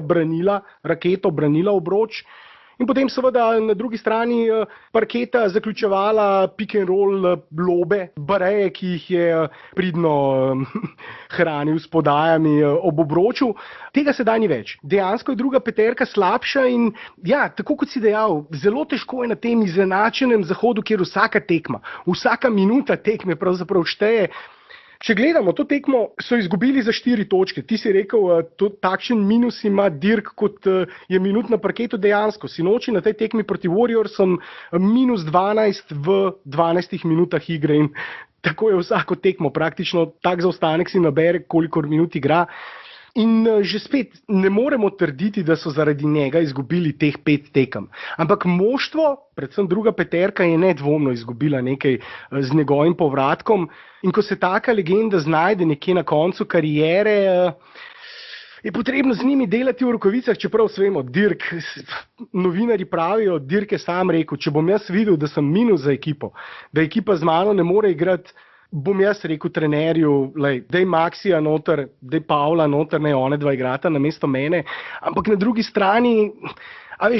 raketo branila obroč. In potem seveda na drugi strani parketa zaključevala pick and roll lobe, bareje, ki jih je pridno hranil s podajami ob obroču. Tega sedaj ni več. Dejansko je druga peterka slabša in tako kot si dejal, zelo težko je na tem izenačenem zahodu, kjer vsaka tekma, vsaka minuta tekme pravzaprav šteje. Če gledamo to tekmo, so izgubili za 4 točke. Ti si rekel, takšen minus ima Dirk, kot je minut na parketu dejansko. Sinoči na tej tekmi proti Warriorsom minus 12 v 12 minutah igre in tako je vsako tekmo. Praktično tak zaostanek si nabere, kolikor minut igra. In že spet ne moremo trditi, da so zaradi njega izgubili teh 5 tekem. Ampak moštvo, predvsem druga peterka, je nedvomno izgubila nekaj z njegovim povratkom. In ko se taka legenda znajde nekje na koncu kariere, je potrebno z njimi delati v rokavicah, čeprav svemo, Dirk, novinarji pravijo, Dirk je sam rekel, če bom jaz videl, da sem minus za ekipo, da ekipa z mano ne more igrati, bom jaz rekel trenerju, daj Maxija noter, daj Pavla noter, ne one 2 igrata namesto mene, ampak na drugi strani,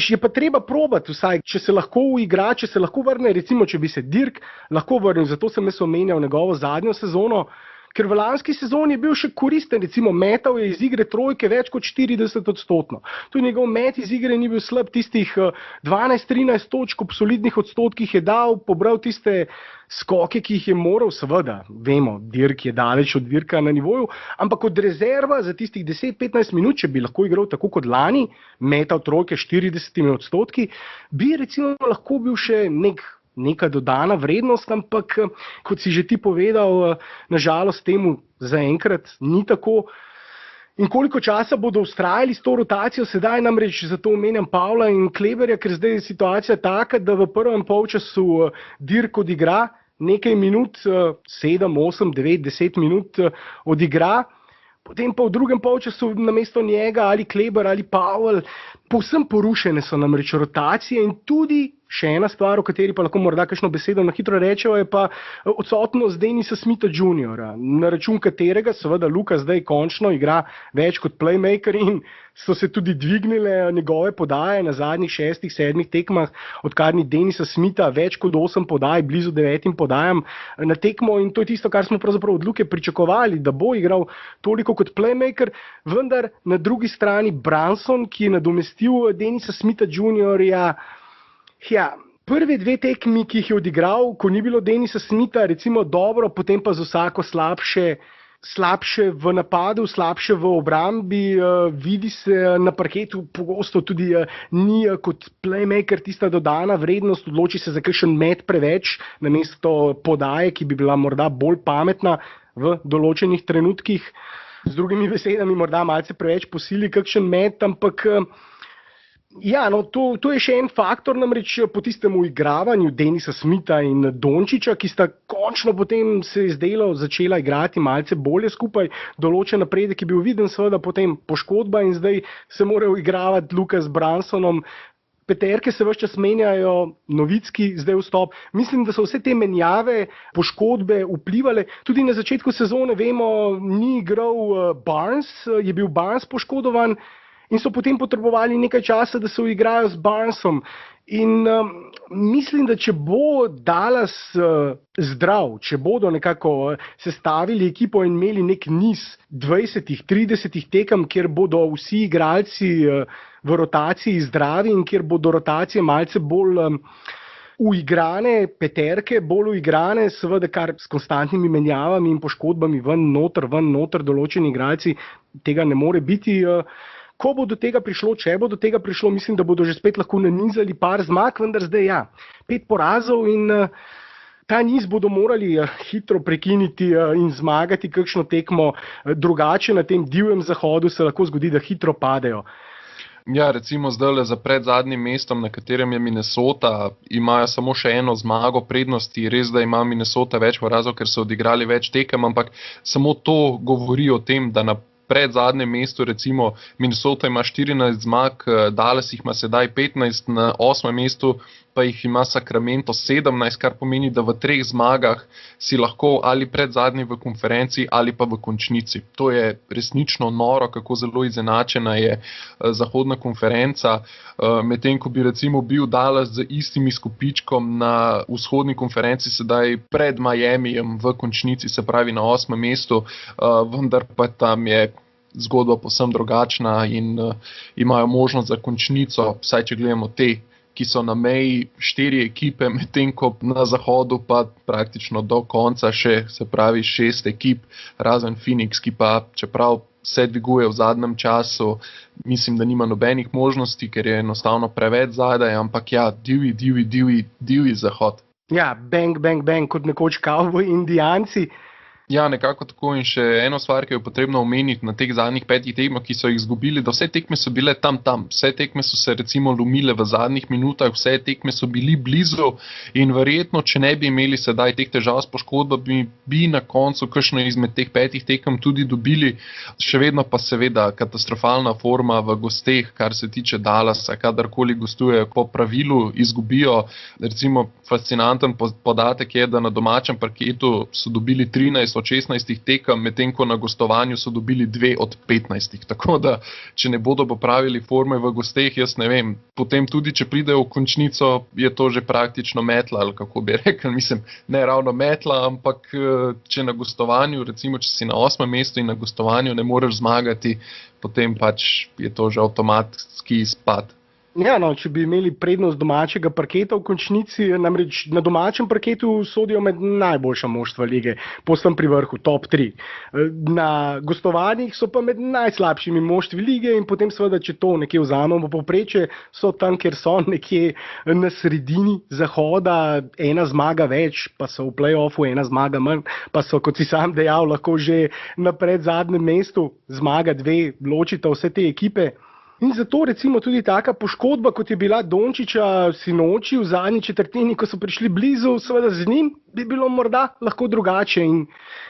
je pa treba probati vsaj, če se lahko uigra, če se lahko vrne, recimo, če bi se Dirk lahko vrnil, zato sem jaz omenjal njegovo zadnjo sezono, ker v lanski sezoni je bil še koristen, recimo metal je iz igre trojke več kot 40%. Tu njegov met iz igre ni bil slab, tistih 12-13 točk ob solidnih odstotkih je dal, pobral tiste skoke, ki jih je moral, seveda, vemo, Dirk je daleč od Dirka na nivoju, ampak od rezerva za tistih 10-15 minut, če bi lahko igral tako kot lani, metal trojke 40%, bi recimo lahko bil še neka dodana vrednost, ampak kot si že ti povedal, nažalost temu zaenkrat ni tako. In koliko časa bodo vztrajali s to rotacijo, sedaj namreč zato omenjam Pavla in Kleberja, ker zdaj je situacija taka, da v prvem polčasu Dirk odigra nekaj minut, 7, 8, 9, 10 minut odigra, potem pa v drugem polčasu namesto njega ali Kleber ali Pavel, povsem porušene so namreč rotacije in tudi Še ena stvar, o kateri pa lahko morda kakšno besedo na hitro rečejo, je pa odsotnost Denisa Smitha Jr., na račun katerega seveda Luka zdaj končno igra več kot playmaker in so se tudi dvignile njegove podaje na zadnjih 6-7 tekmah, odkar ni Denisa Smitha, več kot 8 podaj, blizu 9 podajam na tekmo in to je tisto, kar smo pravzaprav od Luke pričakovali, da bo igral toliko kot playmaker, vendar na drugi strani Brunson, ki je nadomestil Denisa Smitha Jr., prvi 2 tekmi, ki jih je odigral, ko ni bilo Denisa Smitha, recimo dobro, potem pa z vsako slabše v napadu, slabše v obrambi, vidi se na parketu pogosto tudi ni kot playmaker tista dodana vrednost, odloči se za kakšen met preveč, namesto podaje, ki bi bila morda bolj pametna v določenih trenutkih. Z drugimi besedami morda malce preveč posili kakšen met, ampak to je še en faktor, namreč po tistem uigravanju Denisa Smitha in Dončića, ki sta končno potem se je zdelo začela igrati malce bolje skupaj, določen napredek je bil viden, seveda potem poškodba in zdaj se morajo igravati Luka z Brunsonom. Peterke se ves čas menjajo, Nowitzki zdaj vstop. Mislim, da so vse te menjave, poškodbe vplivale. Tudi na začetku sezone, vemo, ni igral Barnes, je bil Barnes poškodovan in so potem potrebovali nekaj časa, da se uigrajo z Barnesom. In mislim, da če bo Dallas zdrav, če bodo nekako sestavili ekipo in imeli nek niz 20-30 tekem, kjer bodo vsi igralci v rotaciji zdravi in kjer bodo rotacije malce bolj uigrane, peterke bolj uigrane, seveda kar s konstantnimi menjavami in poškodbami ven noter določeni igralci, tega ne more biti. Ko bo do tega prišlo, če bo do tega prišlo, mislim, da bodo že spet lahko nanizali par zmag, vendar zdaj 5 porazov in ta niz bodo morali hitro prekiniti in zmagati kakšno tekmo, drugače na tem divjem zahodu se lahko zgodi, da hitro padejo. Ja, recimo zdajle za pred zadnjim mestom, na katerem je Minnesota, imajo samo še eno zmago prednosti, res da ima Minnesota več porazov, ker so odigrali več tekem, ampak samo to govori o tem, da na pred zadnjem mestu, recimo Minnesota ima 14 zmag, Dallas jih ima sedaj 15, na 8. mestu pa jih ima Sacramento 17, kar pomeni, da v 3 zmagah si lahko ali pred zadnji v konferenci ali pa v končnici. To je resnično noro, kako zelo izenačena je zahodna konferenca, medtem ko bi recimo bil Dallas z istim izkupičkom na vzhodni konferenci sedaj pred Miamijem v končnici, se pravi na 8. mestu, vendar pa tam je zgodba povsem drugačna in imajo možnost za končnico, vsaj če gledamo te, ki so na meji 4 ekipe, medtem ko na zahodu pa praktično do konca še, se pravi 6 ekip, razen Phoenix, ki pa čeprav se dviguje v zadnjem času, mislim, da nima nobenih možnosti, ker je enostavno preveč zadaj, ampak divji zahod. Ja, bang, kot nekoč kavboji Indijanci. Ja, nekako tako in še eno stvar, ki jo je potrebno omeniti na teh zadnjih 5 tekmah, ki so jih izgubili, da vse tekme so bile tam, vse tekme so se recimo lomile v zadnjih minutah, vse tekme so bili blizu in verjetno, če ne bi imeli sedaj teh težav s poškodbami, bi na koncu kakšno izmed teh 5 tekem tudi dobili, še vedno pa seveda katastrofalna forma v gosteh, kar se tiče Dallasa, kadarkoli gostujejo, po pravilu izgubijo, recimo fascinanten podatek je, da na domačem parketu so dobili 13 od 16 tekem, medtem ko na gostovanju so dobili 2 od 15. Tako da, če ne bodo popravili forme v gosteh, jaz ne vem, potem tudi, če pridejo v končnico, je to že praktično metla, ali kako bi rekel, mislim, ne ravno metla, ampak če na gostovanju, recimo, če si na 8. mestu in na gostovanju ne moreš zmagati, potem pač je to že avtomatski izpad. Ja, če bi imeli prednost domačega parketa v končnici, namreč na domačem parketu sodijo med najboljša moštva lige, povsem pri vrhu, top 3. Na gostovanjih so pa med najslabšimi moštvi lige in potem seveda, če to nekje vzamemo povprečje, so tam, kjer so nekje na sredini zahoda, 1 zmaga več, pa so v play-offu 1 zmaga manj, pa so, kot si sam dejal, lahko že na predzadnjem mestu, zmaga 2, ločita vse te ekipe. In zato recimo tudi taka poškodba, kot je bila Dončića sinoči v zadnji četrtini, ko so prišli blizu, seveda z njim bi bilo morda lahko drugače. In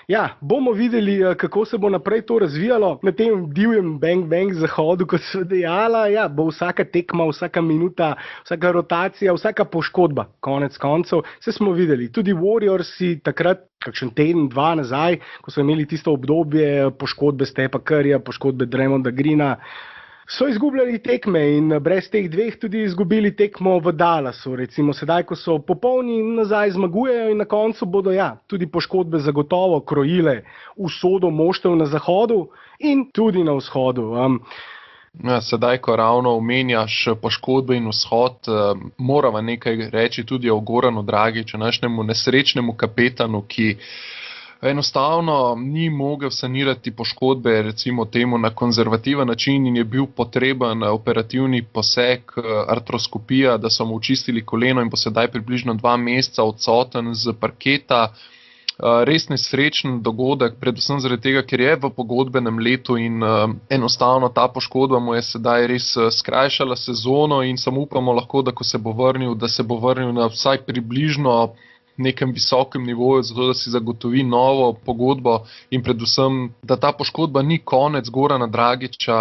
ja, bomo videli, kako se bo naprej to razvijalo na tem divjem bang zahodu, kot so dejala. Ja, bo vsaka tekma, vsaka minuta, vsaka rotacija, vsaka poškodba, konec koncev. Vse smo videli, tudi Warriorsi takrat, kakšen teden, 2 nazaj, ko so imeli tisto obdobje poškodbe Stepha Curryja, poškodbe Draymonda Greena, so izgubljali tekme in brez teh dveh tudi izgubili tekmo v Dallasu. Recimo sedaj, ko so popolni, nazaj zmagujejo in na koncu bodo tudi poškodbe zagotovo krojile usodo moštev na zahodu in tudi na vzhodu. Sedaj, ko ravno omenjaš poškodbe in vzhod, moramo nekaj reči tudi o Goranu DRAGIČu, našemu nesrečnemu kapetanu, ki enostavno ni mogel sanirati poškodbe, recimo temu, na konzervativen način in je bil potreben operativni poseg, artroskopija, da so mu očistili koleno in bo sedaj približno 2 meseca odsoten z parketa. Res nesrečen dogodek, predvsem zaradi tega, ker je v pogodbenem letu in enostavno ta poškodba mu je sedaj res skrajšala sezono in samo upamo lahko, da ko se bo vrnil, da se bo vrnil na vsaj približno nekem visokem nivoju, zato da si zagotovi novo pogodbo in predvsem, da ta poškodba ni konec Gorana DRAGIČa.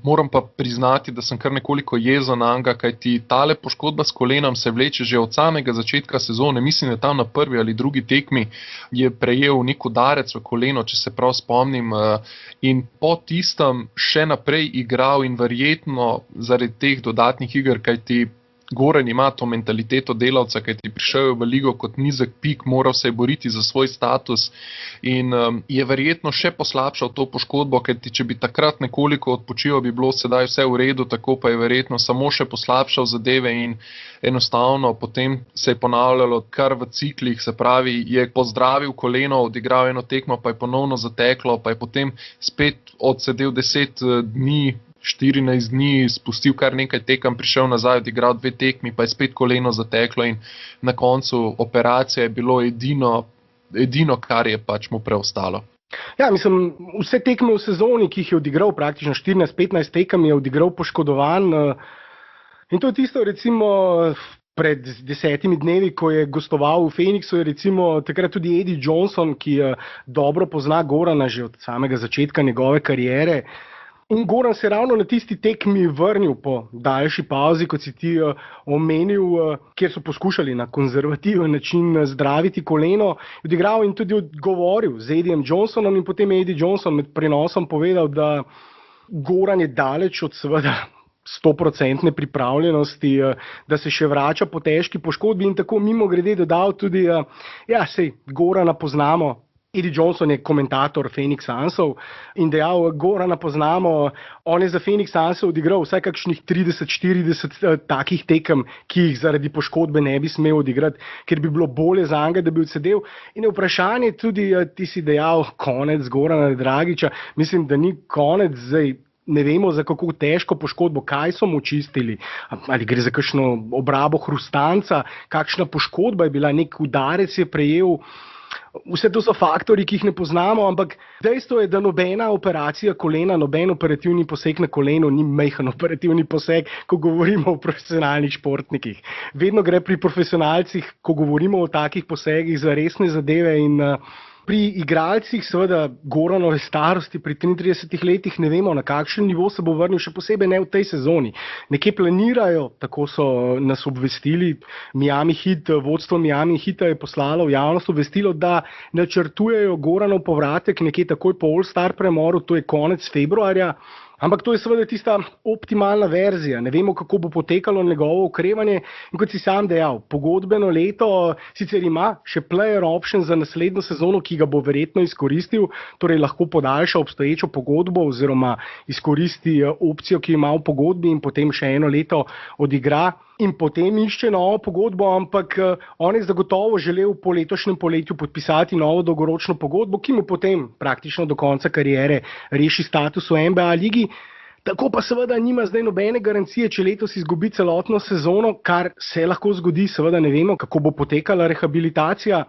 Moram pa priznati, da sem kar nekoliko jezen nanj, kajti tale poškodba s kolenom se vleče že od samega začetka sezone. Mislim, da tam na prvi ali drugi tekmi je prejel nek udarec v koleno, če se prav spomnim, in po tistem še naprej igral in verjetno zaradi teh dodatnih iger, kajti Goran ima to mentaliteto delavca, kajti prišel je v ligo kot nizek pik, moral se je boriti za svoj status in je verjetno še poslabšal to poškodbo, kajti če bi takrat nekoliko odpočival, bi bilo sedaj vse v redu, tako pa je verjetno samo še poslabšal zadeve in enostavno potem se je ponavljalo kar v ciklih, se pravi, je pozdravil koleno, odigral eno tekmo, pa je ponovno zateklo, pa je potem spet odsedel 10 dni, 14 dni, spustil kar nekaj tekem, prišel nazaj, odigral 2 tekmi, pa je spet koleno zateklo in na koncu operacija je bilo edino, kar je pač mu preostalo. Ja, mislim, vse tekme v sezoni, ki jih je odigral, praktično 14-15 tekem je odigral poškodovan in to je tisto, recimo, pred 10 dnevi, ko je gostoval v Phoenixu, je recimo takrat tudi Eddie Johnson, ki dobro pozna Gorana že od samega začetka njegove kariere. In Goran se je ravno na tisti tekmi vrnil po daljši pauzi, kot si ti omenil, kjer so poskušali na konzervativen način zdraviti koleno, odigral in tudi odgovoril z Eddiem Johnsonom in potem je Eddie Johnson med prenosom povedal, da Goran je daleč od seveda 100% pripravljenosti, da se še vrača po težki poškodbi in tako mimo grede dodal tudi, sej Gorana poznamo. Eddie Johnson je komentator Phoenix Sunsov in dejal, Gorana poznamo, on je za Phoenix Sunsov odigral vsaj kakšnih 30-40 takih tekem, ki jih zaradi poškodbe ne bi smel odigrati, ker bi bilo bolje za njega, da bi odsedel. In je vprašanje tudi, ti si dejal, konec Gorana DRAGIČa, mislim, da ni konec, zdaj ne vemo za kako težko poškodbo, kaj so mu čistili, ali gre za kakšno obrabo hrustanca, kakšna poškodba je bila, nek udarec je prejel. Vse to so faktori, ki jih ne poznamo, ampak dejstvo je, da nobena operacija kolena, noben operativni poseg na kolenu ni majhen operativni poseg, ko govorimo o profesionalnih športnikih. Vedno gre pri profesionalcih, ko govorimo o takih posegih, za resne zadeve in pri igralcih, seveda Goranove starosti, pri 33 letih ne vemo, na kakšen nivo se bo vrnil, še posebej ne v tej sezoni. Nekje planirajo, tako so nas obvestili, vodstvo Miami Heata je poslalo v javnost obvestilo, da načrtujejo Goranov povratek nekje takoj po All-Star premoru, to je konec februarja. Ampak to je seveda tista optimalna verzija. Ne vemo, kako bo potekalo njegovo okrevanje. In kot si sam dejal, pogodbeno leto sicer ima še player option za naslednjo sezono, ki ga bo verjetno izkoristil, torej lahko podaljša obstoječo pogodbo oziroma izkoristi opcijo, ki ima v pogodbi in potem še 1 leto odigra in potem išče novo pogodbo, ampak on je zagotovo želel po letošnjem poletju podpisati novo dolgoročno pogodbo, ki mu potem praktično do konca kariere reši status v NBA ligi. Tako pa seveda nima zdaj nobene garancije, če letos izgubi celotno sezono, kar se lahko zgodi, seveda ne vemo, kako bo potekala rehabilitacija.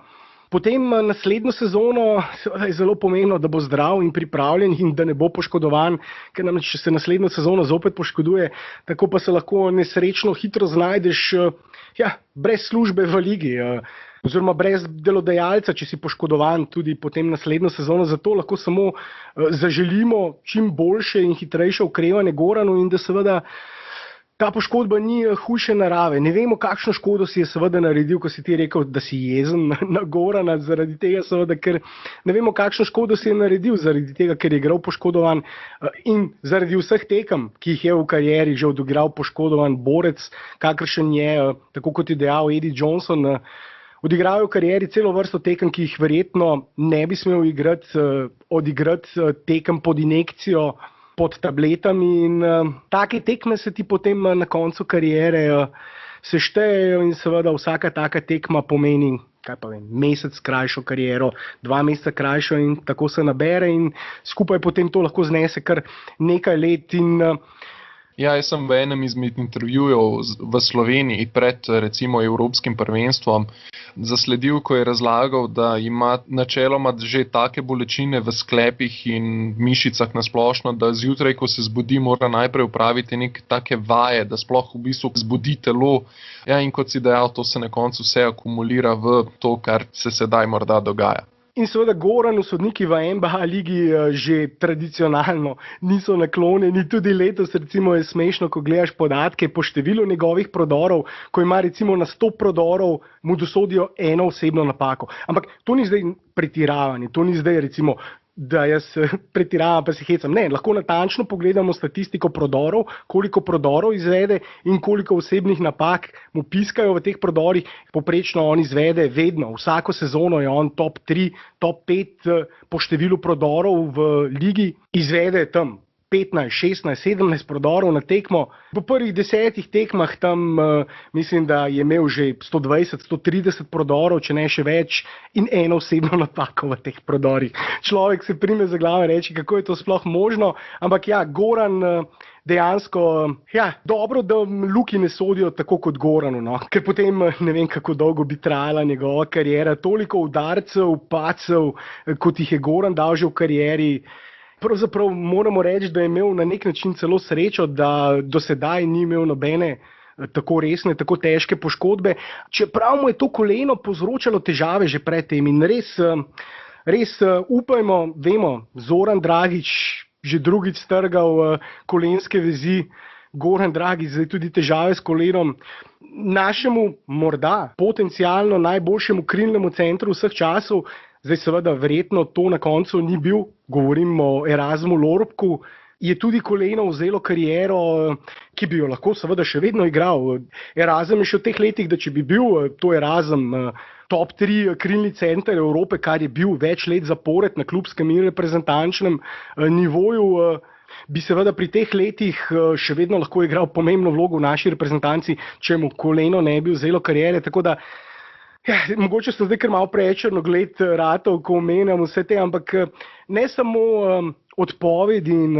Potem naslednjo sezono je zelo pomembno, da bo zdrav in pripravljen in da ne bo poškodovan, ker namreč, če se naslednjo sezono zopet poškoduje, tako pa se lahko nesrečno hitro znajdeš brez službe v ligi, oziroma brez delodajalca, če si poškodovan tudi potem naslednjo sezono. Zato lahko samo zaželimo čim boljše in hitrejše okrevanje Goranu in da seveda ta poškodba ni hujše narave. Ne vemo, kakšno škodo si je seveda naredil, ko si ti rekel, da si jezen na Gorana, zaradi tega seveda, ker ne vemo, kakšno škodo si je naredil, zaradi tega, ker je igral poškodovan in zaradi vseh tekem, ki jih je v karieri že odigral poškodovan borec, kakršen je, tako kot je dejal Eddie Johnson, odigral je v karieri celo vrsto tekem, ki jih verjetno ne bi smel odigrati tekem pod injekcijo, pod tabletami in take tekme se ti potem na koncu kariere seštejejo in seveda vsaka taka tekma pomeni, mesec krajšo kariero, 2 meseca krajšo in tako se nabere in skupaj potem to lahko znese kar nekaj let in jaz sem v enem izmed intervjujev v Sloveniji pred recimo Evropskim prvenstvom zasledil, ko je razlagal, da ima načeloma že take bolečine v sklepih in mišicah nasplošno, da zjutraj, ko se zbudi, mora najprej opraviti neke take vaje, da sploh v bistvu zbudi telo. In kot si dejal, to se na koncu vse akumulira v to, kar se sedaj morda dogaja. In seveda Goranu sodniki v NBA ligi že tradicionalno niso naklonjeni, tudi letos recimo je smešno, ko gledaš podatke po številu njegovih prodorov, ko ima recimo na 100 prodorov, mu dosodijo eno osebno napako. Ampak to ni zdaj pretiravanje, to ni zdaj recimo, da jaz pretiravam pa se hecam. Ne, lahko natančno pogledamo statistiko prodorov, koliko prodorov izvede in koliko osebnih napak mu piskajo v teh prodorih. Poprečno on izvede vedno, vsako sezono je on top 3, top 5 po številu prodorov v ligi, izvede tam 15, 16, 17 prodorov na tekmo. Po prvih 10 tekmah tam mislim, da je imel že 120, 130 prodorov, če ne še več, in eno osebno napako v teh prodorih. Človek se prime za glavo in reče, kako je to sploh možno, ampak Goran dejansko, dobro, da Luki ne sodijo tako kot Goranu, no? Ker potem ne vem, kako dolgo bi trajala njegova kariera, toliko udarcev, pacev, kot jih je Goran dal že v karieri. Pravzaprav moramo reči, da je imel na nek način celo srečo, da do sedaj ni imel nobene tako resne, tako težke poškodbe. Čeprav mu je to koleno povzročalo težave že pred tem in res upajmo, vemo, Zoran Dragić že drugič strgal kolenske vezi, Goran Dragić zdaj tudi težave s kolenom. Našemu morda potencialno najboljšemu krilnemu centru vseh časov, zdaj seveda verjetno to na koncu ni bil, govorim o Erasmu Lorbku, je tudi koleno vzelo kariero, ki bi jo lahko seveda še vedno igral. Erasem je še v teh letih, da če bi bil to Erasem top 3 krilni center Evrope, kar je bil več let zapored na klubskem in reprezentančnem nivoju, bi seveda pri teh letih še vedno lahko igral pomembno vlogo v naši reprezentanci, če mu koleno ne bi vzelo kariere, tako da mogoče sem zdaj kar malo prečerno gled ratov, ko omenjam vse te, ampak ne samo odpovedi in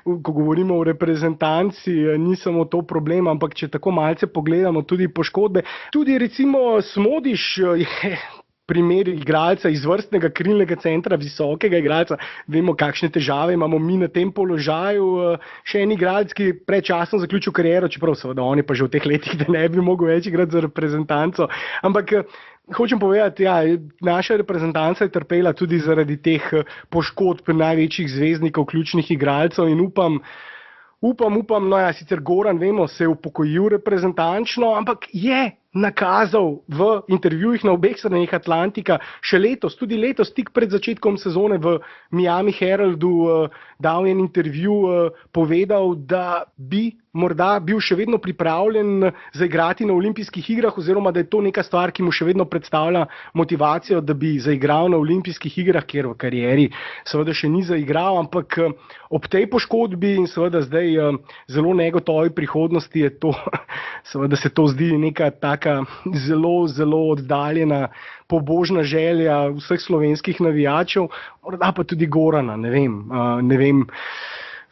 ko govorimo o reprezentanci, ni samo to problem, ampak če tako malce pogledamo tudi poškodbe. Tudi recimo Smodiš je primer igralca, izvrstnega krilnega centra, visokega igralca. Vemo, kakšne težave imamo mi na tem položaju. Še en igralec, ki je predčasno zaključil kariero, čeprav seveda on je pa že v teh letih, da ne bi mogel več igrati za reprezentanco. Ampak hočem povedati, naša reprezentanca je trpela tudi zaradi teh poškodb največjih zvezdnikov, ključnih igralcev in upam, sicer Goran, vemo, se je upokojil reprezentančno, ampak je nakazal v intervjujih na obeh straneh Atlantika še letos, tudi letos, tik pred začetkom sezone v Miami Heraldu dal en intervju, povedal, da bi morda bil še vedno pripravljen zaigrati na olimpijskih igrah oziroma da je to neka stvar, ki mu še vedno predstavlja motivacijo, da bi zaigral na olimpijskih igrah, kjer v karieri seveda še ni zaigral, ampak ob tej poškodbi in seveda zdaj zelo negotovi prihodnosti je to, seveda se to zdi neka taka zelo, zelo oddaljena pobožna želja vseh slovenskih navijačev, morda pa tudi Gorana, ne vem.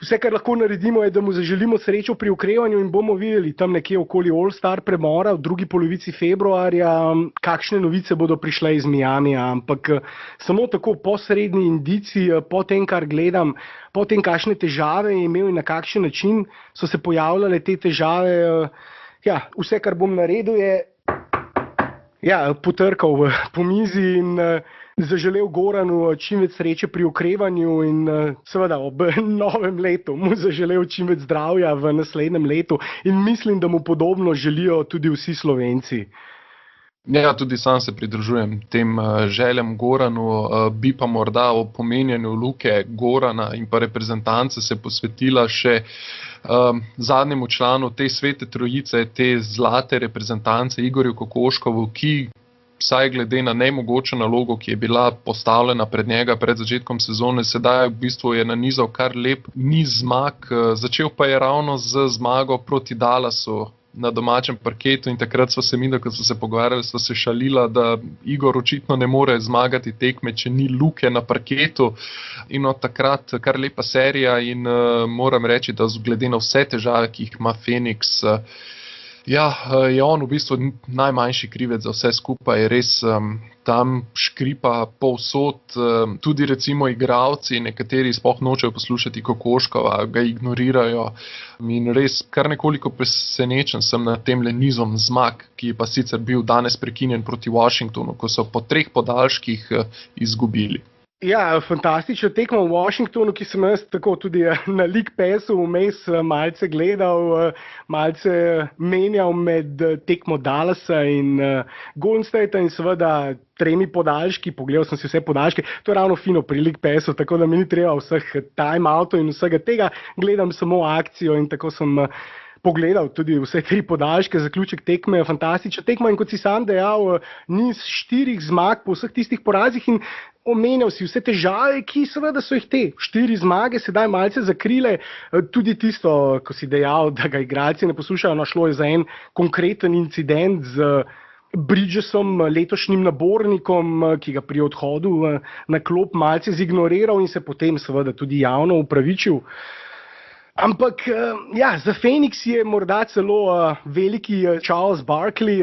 Vse, kar lahko naredimo, je, da mu zaželimo srečo pri okrevanju in bomo videli tam nekje okoli All-Star premora v drugi polovici februarja, kakšne novice bodo prišle iz Miamija. Ampak samo tako posredni indici, po tem, kar gledam, po tem, kakšne težave je imel in na kakšen način so se pojavljale te težave, vse, kar bom naredil, je potrkal po mizi in zaželel Goranu čim več sreče pri okrevanju in seveda ob novem letu mu zaželel čim več zdravja v naslednjem letu in mislim, da mu podobno želijo tudi vsi Slovenci. Ja, tudi sam se pridružujem tem željam Goranu, bi pa morda o pomenjanju Luke, Gorana in pa reprezentance se posvetila še zadnjemu članu te svete trojice, te zlate reprezentance Igorju Kokoškovu, ki vsaj glede na nemogočo nalogo, ki je bila postavljena pred njega pred začetkom sezone, sedaj v bistvu je nanizal kar lep niz zmag. Začel pa je ravno z zmago proti Dallasu na domačem parketu in takrat sva se midva, ko sva se pogovarjali, sva se šalila, da Igor očitno ne more zmagati tekme, če ni Luke na parketu. In od takrat kar lepa serija in moram reči, da glede na vse težave, ki jih ima Phoenix, je on v bistvu najmanjši krivec za vse skupaj, res tam škripa povsod, tudi recimo igralci, nekateri sploh nočejo poslušati Kokoškova, ga ignorirajo in res kar nekoliko presenečen sem nad tem nizom zmag, ki je pa sicer bil danes prekinjen proti Washingtonu, ko so po 3 podaljških izgubili. Ja, fantastično tekmo v Washingtonu, ki sem jaz tako tudi na League Passu vmes malce gledal, malce menjal med tekmo Dallasa in Golden State in seveda 3 podaljški, pogledal sem si vse podaljške, to je ravno fino pri League Passu, tako da mi ni treba vseh time-outov in vsega tega, gledam samo akcijo in tako sem pogledal tudi vse 3 podaljške, zaključek tekme je fantastična tekma in kot si sam dejal, niz 4 zmag po vseh tistih porazih in omenjal si vse težave, ki seveda so jih te 4 zmage sedaj malce zakrile, tudi tisto, ko si dejal, da ga igralci ne poslušajo, šlo je za en konkreten incident z Bridgesom, letošnjim nabornikom, ki ga pri odhodu na klop malce zignoriral in se potem seveda tudi javno upravičil. Ampak za Phoenix je morda celo veliki Charles Barkley,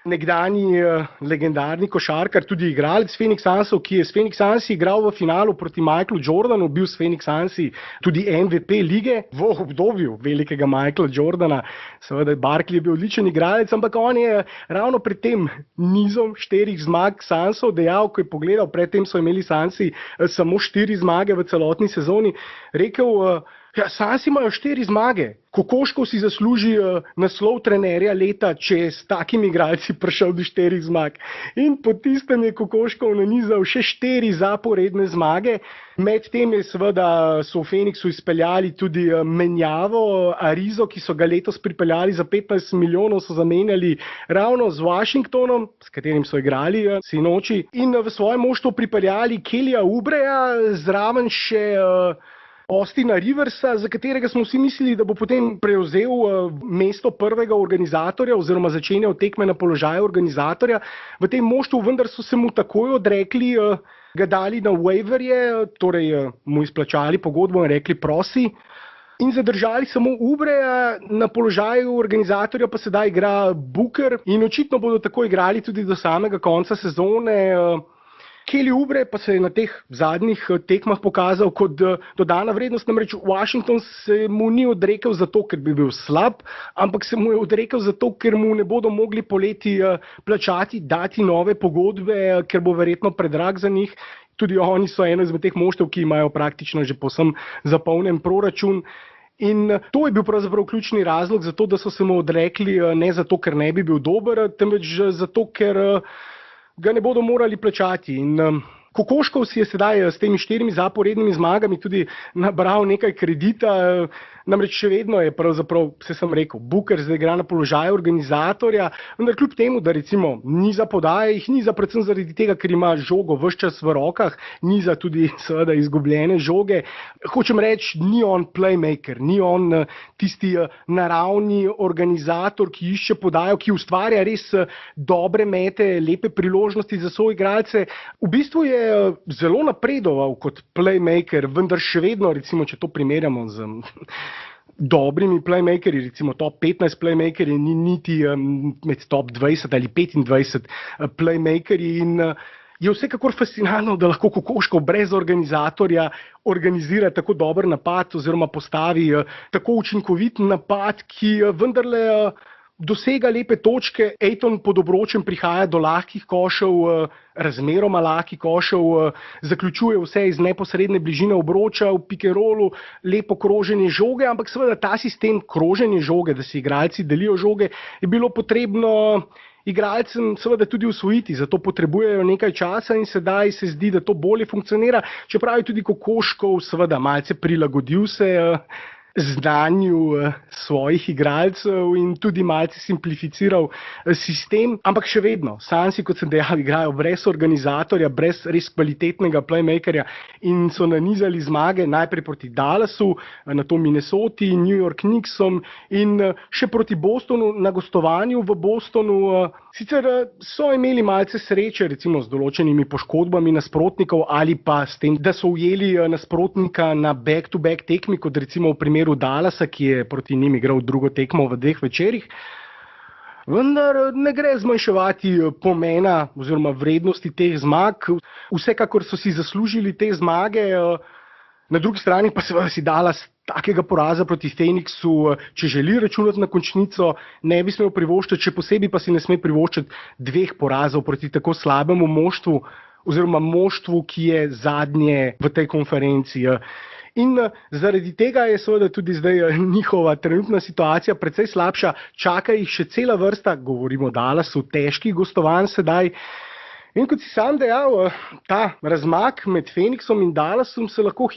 nekdanji legendarni košarkar, tudi igralec Phoenix Sunsov, ki je s Phoenix Sunsi igral v finalu proti Michaelu Jordanu, bil s Phoenix Sunsi tudi MVP lige v obdobju velikega Michaela Jordana. Seveda Barkley je bil odličen igralec, ampak on je ravno pred tem nizom 4 zmag Sunsov dejal, ko je pogledal, predtem so imeli Sunsi samo 4 zmage v celotni sezoni, rekel, Sunsi imajo 4 zmage. Kokoškov si zasluži naslov trenerja leta, če je s takimi igralci prišel do 4 zmag. In po tistem je Kokoškov nanizal še 4 zaporedne zmage. Medtem je seveda so v Phoenixu izpeljali tudi menjavo Arizo, ki so ga letos pripeljali za 15 milijonov, so zamenjali ravno z Washingtonom, s katerim so igrali sinoči, in v svoje moštvo pripeljali Kellyja Oubreja, zraven še Austina Riversa, za katerega smo vsi mislili, da bo potem prevzel mesto prvega organizatorja oziroma začenjal tekme na položaju organizatorja. V tem moštvu vendar so se mu takoj odrekli, ga dali na waiverje, torej mu izplačali pogodbo in rekli prosi. In zadržali samo Oubreja, na položaju organizatorja pa sedaj igra Booker in očitno bodo tako igrali tudi do samega konca sezone. Kelly Oubre pa se je na teh zadnjih tekmah pokazal kot dodana vrednost, namreč Washington se mu ni odrekel zato, ker bi bil slab, ampak se mu je odrekel zato, ker mu ne bodo mogli poleti plačati, dati nove pogodbe, ker bo verjetno predrag za njih. Tudi oni so eno izmed teh moštev, ki imajo praktično že povsem zapolnjen proračun. In to je bil pravzaprav ključni razlog za to, da so se mu odrekli, ne zato, ker ne bi bil dober, temveč zato, ker ga ne bodo morali plačati. In Kokoškov si je sedaj s temi 4 zaporednimi zmagami tudi nabral nekaj kredita, namreč še vedno je pravzaprav, se sem rekel, Booker zdaj igra na položaju organizatorja, vendar kljub temu, da recimo niza podaje, jih niza predvsem zaradi tega, ker ima žogo ves čas v rokah, niza tudi seveda izgubljene žoge. Hočem reči, ni on playmaker, ni on tisti naravni organizator, ki išče podajo, ki ustvarja res dobre mete, lepe priložnosti za svoje igralce. V bistvu je zelo napredoval kot playmaker, vendar še vedno, recimo, če to primerjamo z dobrimi playmakerji, recimo top 15 playmakerji, ni niti med top 20 ali 25 playmakerji in je vsekakor fascinantno, da lahko Kokoškov brez organizatorja organizira tako dober napad oziroma postavi tako učinkovit napad, ki vendarle dosega lepe točke. Ayton pod obročem prihaja do lahkih košev, razmeroma lahkih košev, zaključuje vse iz neposredne bližine obroča, v pick and rollu, lepo kroženje žoge, ampak seveda ta sistem kroženje žoge, da si igralci delijo žoge, je bilo potrebno igralcem seveda tudi usvojiti, zato potrebujejo nekaj časa in sedaj se zdi, da to bolje funkcionira, čeprav je tudi Kokoškov seveda malce prilagodil se znanju svojih igralcev in tudi malce simplificiral sistem, ampak še vedno, Sunsi, kot sem dejal, igrajo brez organizatorja, brez res kvalitetnega playmakerja in so nanizali zmage najprej proti Dallasu, nato Minnesoti, New York Knicksom in še proti Bostonu na gostovanju v Bostonu. Sicer so imeli malce sreče, recimo z določenimi poškodbami nasprotnikov ali pa s tem, da so ujeli nasprotnika na back-to-back tekmi, kot recimo v primeru Dallasa, ki je proti njim igral drugo tekmo v 2 večerih. Vendar ne gre zmanjševati pomena oziroma vrednosti teh zmag. Vsekakor so si zaslužili te zmage. Na drugi strani pa seveda si Dallas takega poraza proti Phoenixu, če želi računati na končnico, ne bi smel privoščiti, še posebej pa si ne sme privoščiti 2 porazov proti tako slabemu moštvu oziroma moštvu, ki je zadnje v tej konferenci. In zaradi tega je seveda tudi zdaj njihova trenutna situacija precej slabša. Čaka jih še cela vrsta, govorimo o Dallasu, težkih gostovanj sedaj. In kot si sam dejal, ta razmak med Phoenixom in Dallasom se lahko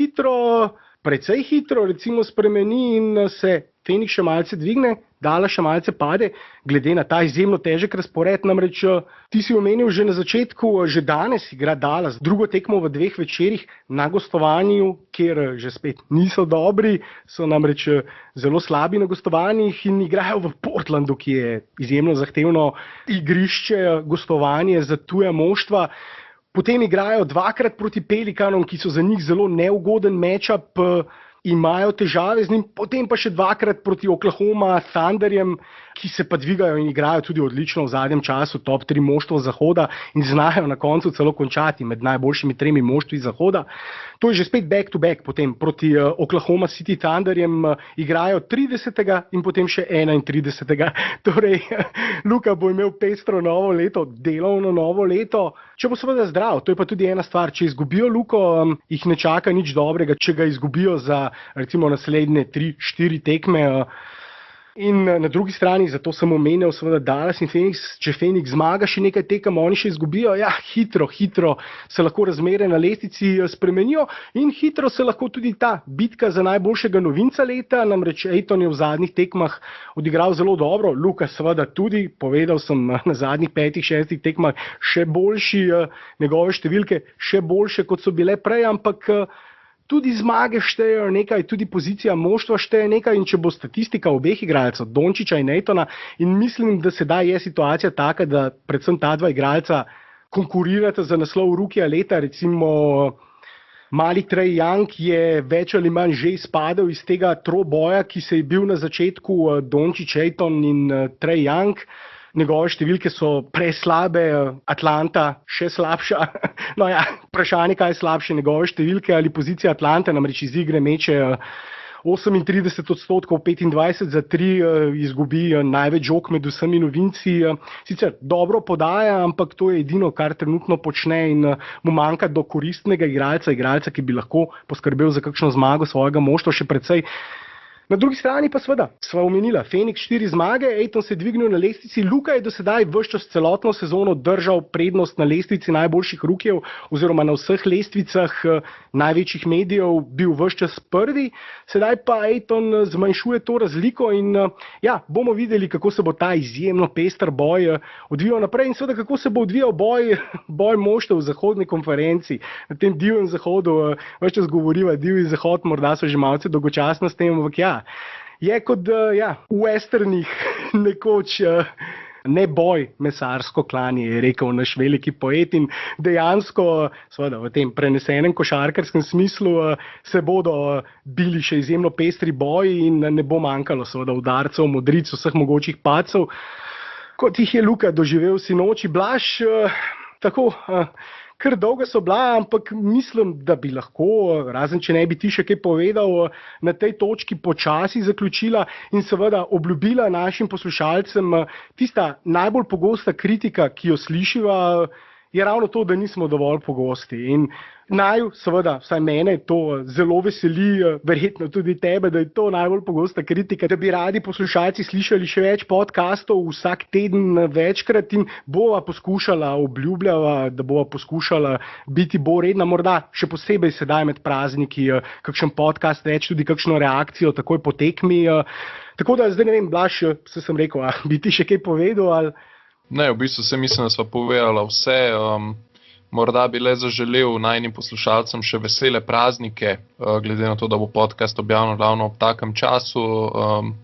precej hitro recimo spremeni in se Phoenix še malce dvigne, Dallas še malce pade, glede na ta izjemno težek razpored. Namreč ti si omenil že na začetku, že danes igra Dallas drugo tekmo v 2 večerih na gostovanju, kjer že spet niso dobri, so namreč zelo slabi na gostovanjih in igrajo v Portlandu, ki je izjemno zahtevno igrišče, gostovanje za tuja moštva. Potem igrajo 2-krat proti Pelikanom, ki so za njih zelo neugoden matchup, imajo težave z njim, potem pa še 2-krat proti Oklahoma Thunderjem, ki se pa dvigajo in igrajo tudi odlično v zadnjem času, top 3 moštvo Zahoda in znajo na koncu celo končati med najboljšimi 3 moštvi Zahoda. To je že spet back to back, potem proti Oklahoma City Thunderjem igrajo 30. in potem še 31. Torej, Luka bo imel pestro novo leto, delovno novo leto, če bo seveda zdrav. To je pa tudi ena stvar, če izgubijo Luko, jih ne čaka nič dobrega, če ga izgubijo za recimo naslednje 3-4 tekme. In na drugi strani, zato sem omenil seveda Dallas in Phoenix, če Phoenix zmaga še nekaj tekem, oni še izgubijo, ja, hitro se lahko razmere na lestvici spremenijo in hitro se lahko tudi ta bitka za najboljšega novinca leta, namreč Ayton je v zadnjih tekmah odigral zelo dobro, Luka seveda tudi, povedal sem na zadnjih 5-6 tekmah še boljši, njegove številke še boljše, kot so bile prej, ampak tudi zmage štejejo nekaj, tudi pozicija moštva šteje nekaj in če bo statistika obeh igralcev, Dončića in Aytona, in mislim, da sedaj je situacija taka, da predvsem ta 2 igralca konkurirata za naslov rukija leta, recimo mali Trae Young je več ali manj že izpadel iz tega troboja, ki se je bil na začetku, Dončić, Ayton in Trae Young. Njegove številke so preslabe, Atlanta še slabša. No ja, vprašanje, kaj je slabše, njegove številke ali pozicija Atlante, namreč iz igre meče 38%, 25 za 3, izgubi največ žog med vsemi novinci. Sicer dobro podaja, ampak to je edino, kar trenutno počne in mu manjka do koristnega igralca, ki bi lahko poskrbel za kakšno zmago svojega moštva še precej. Na drugi strani pa seveda, sva omenila, Phoenix 4 zmage, Ayton se je dvignil na lestvici, Luka je do sedaj ves čas celotno sezono držal prednost na lestvici najboljših rukijev oziroma na vseh lestvicah največjih medijev bil ves čas prvi, sedaj pa Ayton zmanjšuje to razliko in ja, bomo videli, kako se bo ta izjemno pester boj odvijal naprej in seveda, kako se bo odvijal boj moštev v zahodni konferenci, na tem divjem zahodu, ves čas govoriva, divji zahod, morda so že malce dolgočasno s tem, ampak ja, je kot v westernih nekoč ne boj mesarsko klanje, je rekel naš veliki poet in dejansko, seveda v tem prenesenem košarkarskem smislu, se bodo bili še izjemno pestri boji in ne bo manjkalo seveda udarcev, modric, vseh mogočih padcev, kot jih je Luka doživel sinoči. Blaž, tako... Kar dolga so bila, ampak mislim, da bi lahko, razen če ne bi ti še kaj povedal, na tej točki počasi zaključila in seveda obljubila našim poslušalcem. Tista najbolj pogosta kritika, ki jo slišiva, je ravno to, da nismo dovolj pogosti. In naju, seveda, vsaj mene to zelo veseli, verjetno tudi tebe, da je to najbolj pogosta kritika, da bi radi poslušalci slišali še več podcastov vsak teden večkrat in bova poskušala, obljubljava, da bova poskušala biti bolj redna, morda še posebej sedaj med prazniki, kakšen podcast več, tudi kakšno reakcijo takoj po tekmi. Tako da zdaj ne vem, Blaž, sem rekel, bi ti še kaj povedal ali... Ne, v bistvu se mislim, da sva povedala vse. Morda bi le zaželel najnim poslušalcem še vesele praznike, glede na to, da bo podcast objavljen ravno ob takem času.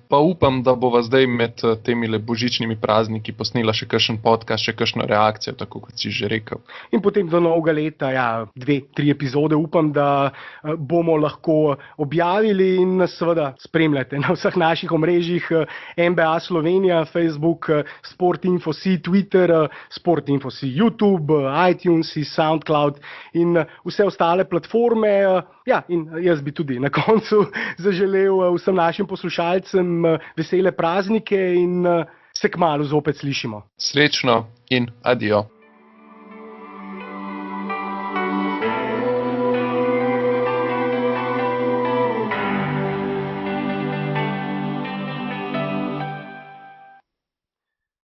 Pa upam, da bova zdaj med temi božičnimi prazniki posnela še kakšen podcast, še kakšno reakcijo, tako kot si že rekel. In potem do novega leta, 2-3 epizode, upam, da bomo lahko objavili in nas seveda spremljate na vseh naših omrežjih NBA Slovenija, Facebook, Sportinfo.si, Twitter, Sportinfo.si, YouTube, iTunes, SoundCloud in vse ostale platforme. In jaz bi tudi na koncu zaželel vsem našim poslušalcem vesele praznike in se kmalu zopet slišimo. Srečno in adijo.